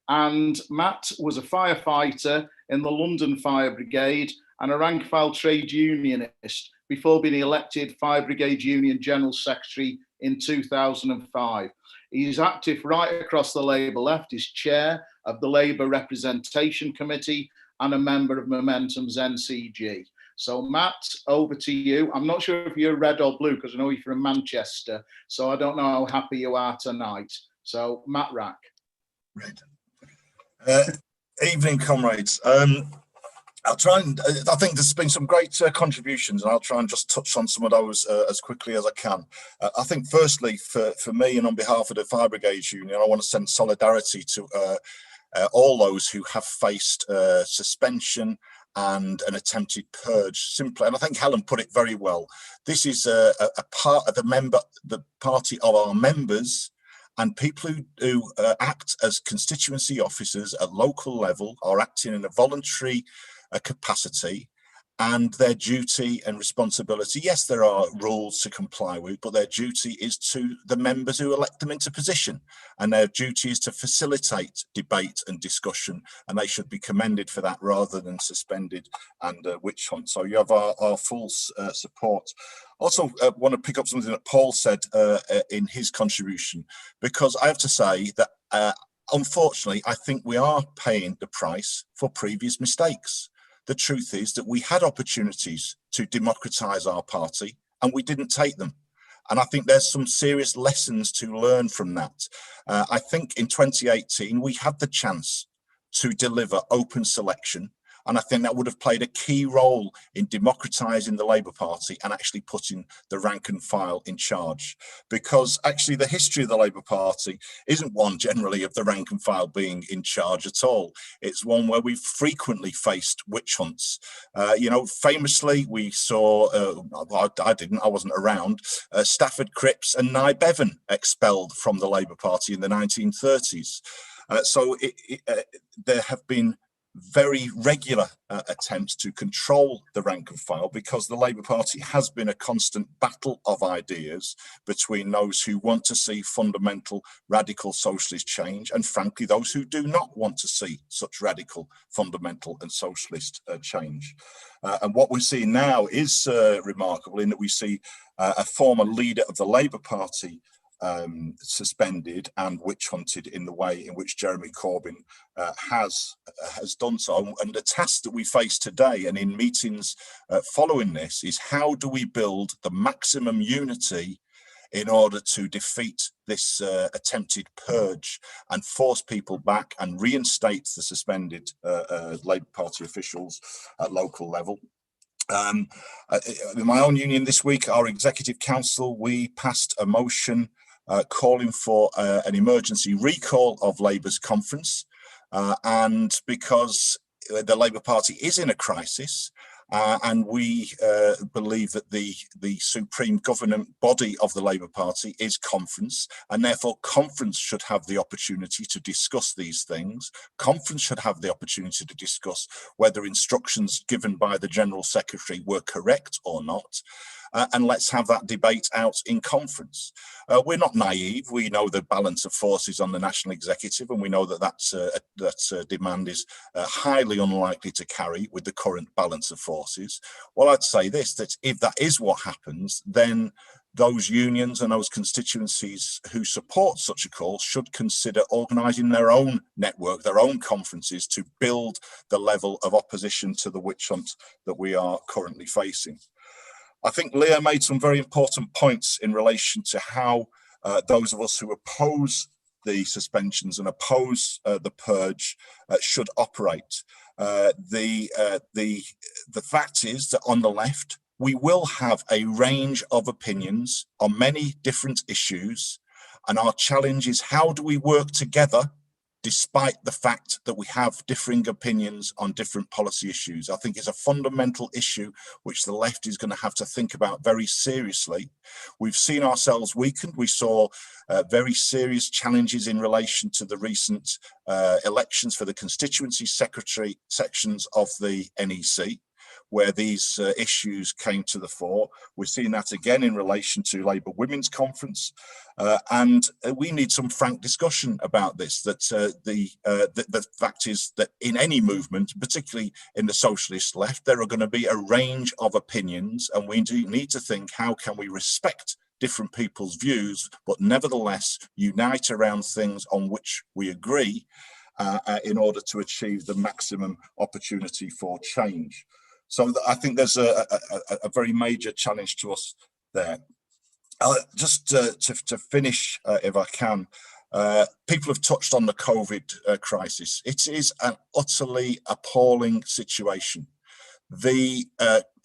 and Matt was a firefighter in the London Fire Brigade and a rank-and-file trade unionist before being elected Fire Brigade Union General Secretary in 2005. He's active right across the Labour left. He's chair of the Labour Representation Committee and a member of Momentum's NCG. So Matt, over to you. I'm not sure if you're red or blue because I know you're from Manchester, so I don't know how happy you are tonight. So Matt Wrack. Red. Evening, comrades. I'll try and, I think there's been some great contributions, and I'll try and just touch on some of those as quickly as I can. I think firstly, for me and on behalf of the Fire Brigade Union, I want to send solidarity to all those who have faced suspension and an attempted purge. Simply, and I think Helen put it very well, this is a part of the party of our members, and people who act as constituency officers at local level are acting in a voluntary capacity, and their duty and responsibility, yes, there are rules to comply with, but their duty is to the members who elect them into position, and their duty is to facilitate debate and discussion, and they should be commended for that rather than suspended and witch hunt. So you have our full support. Also want to pick up something that Paul said in his contribution, because I have to say that unfortunately I think we are paying the price for previous mistakes. The truth is that we had opportunities to democratise our party and we didn't take them. And I think there's some serious lessons to learn from that. I think in 2018, we had the chance to deliver open selection. And I think that would have played a key role in democratising the Labour Party and actually putting the rank and file in charge. Because actually the history of the Labour Party isn't one generally of the rank and file being in charge at all. It's one where we've frequently faced witch hunts. You know, famously we saw, I wasn't around, Stafford Cripps and Nye Bevan expelled from the Labour Party in the 1930s. So there have been very regular attempts to control the rank and file, because the Labour Party has been a constant battle of ideas between those who want to see fundamental radical socialist change and frankly those who do not want to see such radical fundamental and socialist change. And what we're seeing now is remarkable in that we see a former leader of the Labour Party suspended and witch hunted in the way in which Jeremy Corbyn has done so. And the task that we face today and in meetings following this is how do we build the maximum unity in order to defeat this attempted purge and force people back and reinstate the suspended Labour Party officials at local level. In my own union this week, our Executive Council, we passed a motion calling for an emergency recall of Labour's conference, and because the Labour Party is in a crisis, and we believe that the supreme government body of the Labour Party is conference, and therefore conference should have the opportunity to discuss these things. Conference should have the opportunity to discuss whether instructions given by the General Secretary were correct or not. And let's have that debate out in conference. We're not naive. We know the balance of forces on the National Executive, and we know that that demand is highly unlikely to carry with the current balance of forces. Well, I'd say this, that if that is what happens, then those unions and those constituencies who support such a call should consider organising their own network, their own conferences to build the level of opposition to the witch hunt that we are currently facing. I think Leah made some very important points in relation to how those of us who oppose the suspensions and oppose the purge should operate. The fact is that on the left, we will have a range of opinions on many different issues, and our challenge is how do we work together despite the fact that we have differing opinions on different policy issues. I think it's a fundamental issue which the left is going to have to think about very seriously. We've seen ourselves weakened. We saw very serious challenges in relation to the recent elections for the constituency secretary sections of the NEC, where these issues came to the fore. We're seeing that again in relation to Labour Women's Conference. And we need some frank discussion about this, that the fact is that in any movement, particularly in the socialist left, there are going to be a range of opinions, and we do need to think, how can we respect different people's views, but nevertheless unite around things on which we agree in order to achieve the maximum opportunity for change. So I think there's a very major challenge to us there. Just to finish, if I can, people have touched on the COVID crisis. It is an utterly appalling situation. The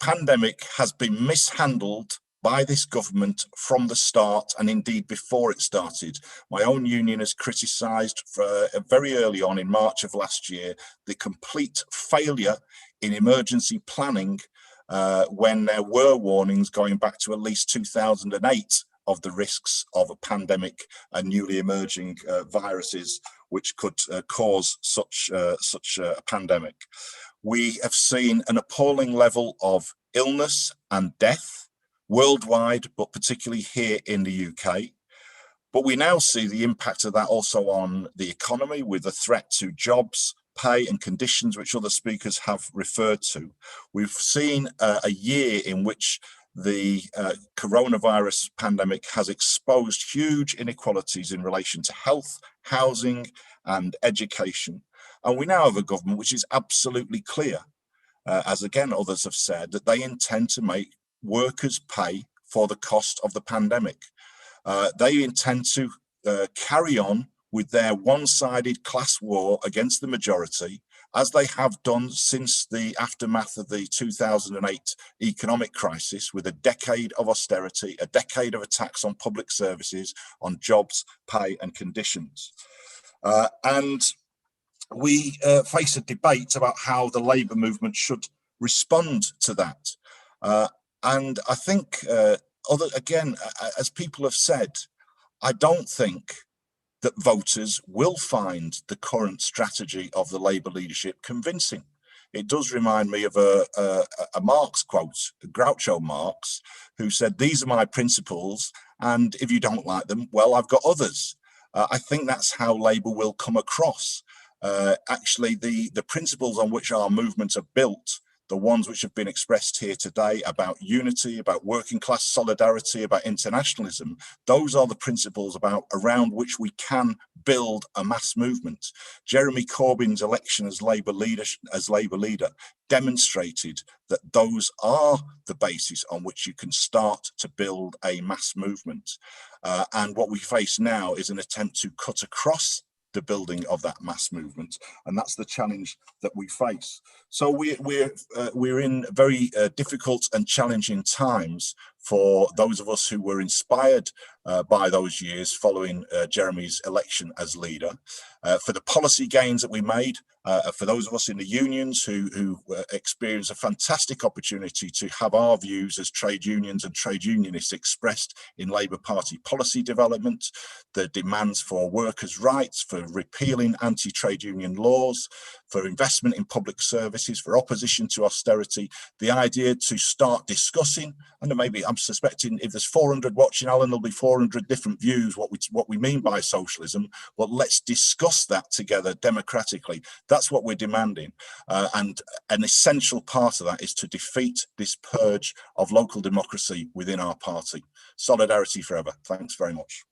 pandemic has been mishandled by this government from the start, and indeed before it started. My own union has criticised very early on in March of last year the complete failure in emergency planning when there were warnings going back to at least 2008 of the risks of a pandemic and newly emerging viruses which could cause such a pandemic. We have seen an appalling level of illness and death worldwide, but particularly here in the UK. But we now see the impact of that also on the economy, with the threat to jobs, pay and conditions, which other speakers have referred to. We've seen a year in which the coronavirus pandemic has exposed huge inequalities in relation to health, housing and education. And we now have a government which is absolutely clear, as again others have said, that they intend to make workers pay for the cost of the pandemic. They intend to carry on with their one-sided class war against the majority, as they have done since the aftermath of the 2008 economic crisis, with a decade of austerity, a decade of attacks on public services, on jobs, pay and conditions. And we face a debate about how the Labour movement should respond to that. And I think, as people have said, I don't think that voters will find the current strategy of the Labour leadership convincing. It does remind me of a Marx quote, Groucho Marx, who said, "These are my principles, and if you don't like them, well, I've got others." I think that's how Labour will come across. Actually, the principles on which our movements are built, the ones which have been expressed here today about unity, about working class solidarity, about internationalism, those are the principles around which we can build a mass movement. Jeremy Corbyn's election as Labour leader demonstrated that those are the basis on which you can start to build a mass movement. And what we face now is an attempt to cut across the building of that mass movement, and that's the challenge that we face. So we're in very difficult and challenging times for those of us who were inspired by those years following Jeremy's election as leader, for the policy gains that we made, for those of us in the unions who experienced a fantastic opportunity to have our views as trade unions and trade unionists expressed in Labour Party policy development, the demands for workers' rights, for repealing anti-trade union laws, for investment in public services, for opposition to austerity, the idea to start discussing, and maybe I'm suspecting if there's 400 watching, Alan, there'll be 400 different views what we mean by socialism, but let's discuss that together democratically. That's what we're demanding. And an essential part of that is to defeat this purge of local democracy within our party. Solidarity forever. Thanks very much.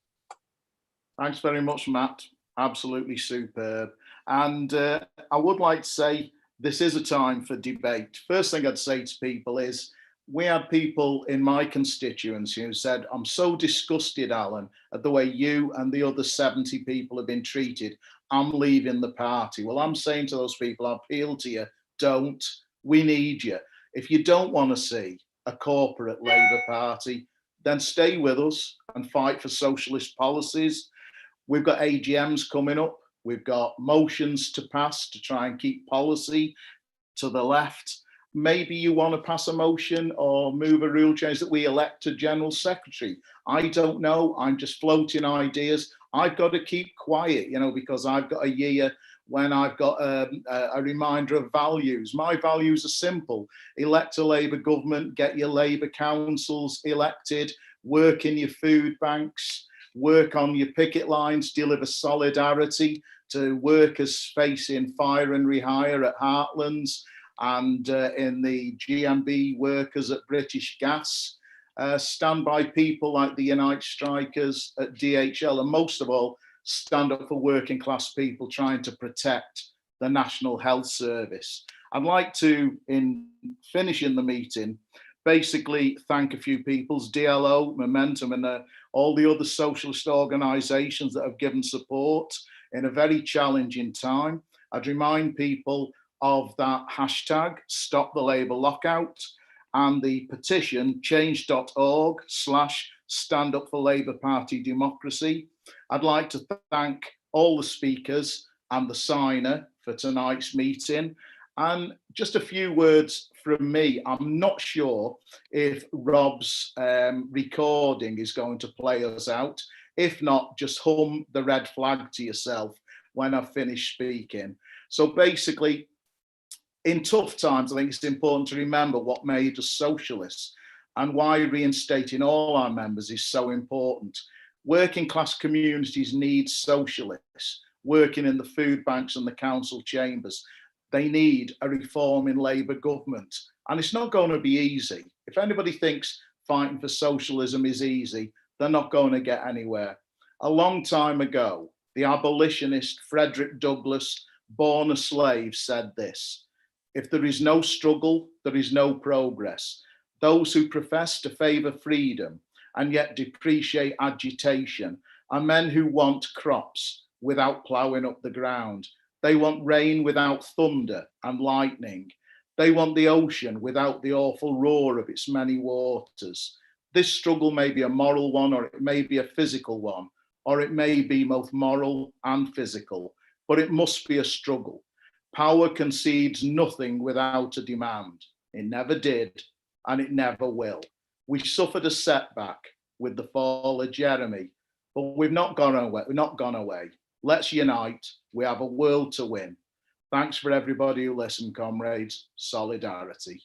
Thanks very much, Matt. Absolutely superb. And I would like to say this is a time for debate. First thing I'd say to people is, we had people in my constituency who said, "I'm so disgusted, Alan, at the way you and the other 70 people have been treated. I'm leaving the party." Well, I'm saying to those people, I appeal to you, don't. We need you. If you don't want to see a corporate Labour Party, then stay with us and fight for socialist policies. We've got AGMs coming up. We've got motions to pass to try and keep policy to the left. Maybe you want to pass a motion or move a rule change that we elect a general secretary. I don't know. I'm just floating ideas. I've got to keep quiet, because I've got a year when I've got a reminder of values. My values are simple. Elect a Labour government, get your Labour councils elected, work in your food banks, work on your picket lines, deliver solidarity to workers facing fire and rehire at Heartlands, and in the GMB workers at British Gas. Stand by people like the Unite Strikers at DHL, and most of all, stand up for working class people trying to protect the National Health Service. I'd like to, in finishing the meeting, basically thank a few people's DLO, Momentum, and all the other socialist organisations that have given support in a very challenging time. I'd remind people of that hashtag, Stop the Labour Lockout, and the petition, change.org/Stand Up for Labour Party Democracy. I'd like to thank all the speakers and the signer for tonight's meeting. And just a few words from me. I'm not sure if Rob's recording is going to play us out. If not, just hum the red flag to yourself when I've finished speaking. So basically, in tough times, I think it's important to remember what made us socialists and why reinstating all our members is so important. Working class communities need socialists working in the food banks and the council chambers. They need a reform in Labour government. And it's not going to be easy. If anybody thinks fighting for socialism is easy, they're not going to get anywhere. A long time ago, the abolitionist Frederick Douglass, born a slave, said this: if there is no struggle, there is no progress. Those who profess to favour freedom and yet depreciate agitation are men who want crops without ploughing up the ground. They want rain without thunder and lightning. They want the ocean without the awful roar of its many waters. This struggle may be a moral one, or it may be a physical one, or it may be both moral and physical, but it must be a struggle. Power concedes nothing without a demand. It never did, and it never will. We suffered a setback with the fall of Jeremy, but we've not gone away. We're not gone away. Let's unite. We have a world to win. Thanks for everybody who listened, comrades. Solidarity.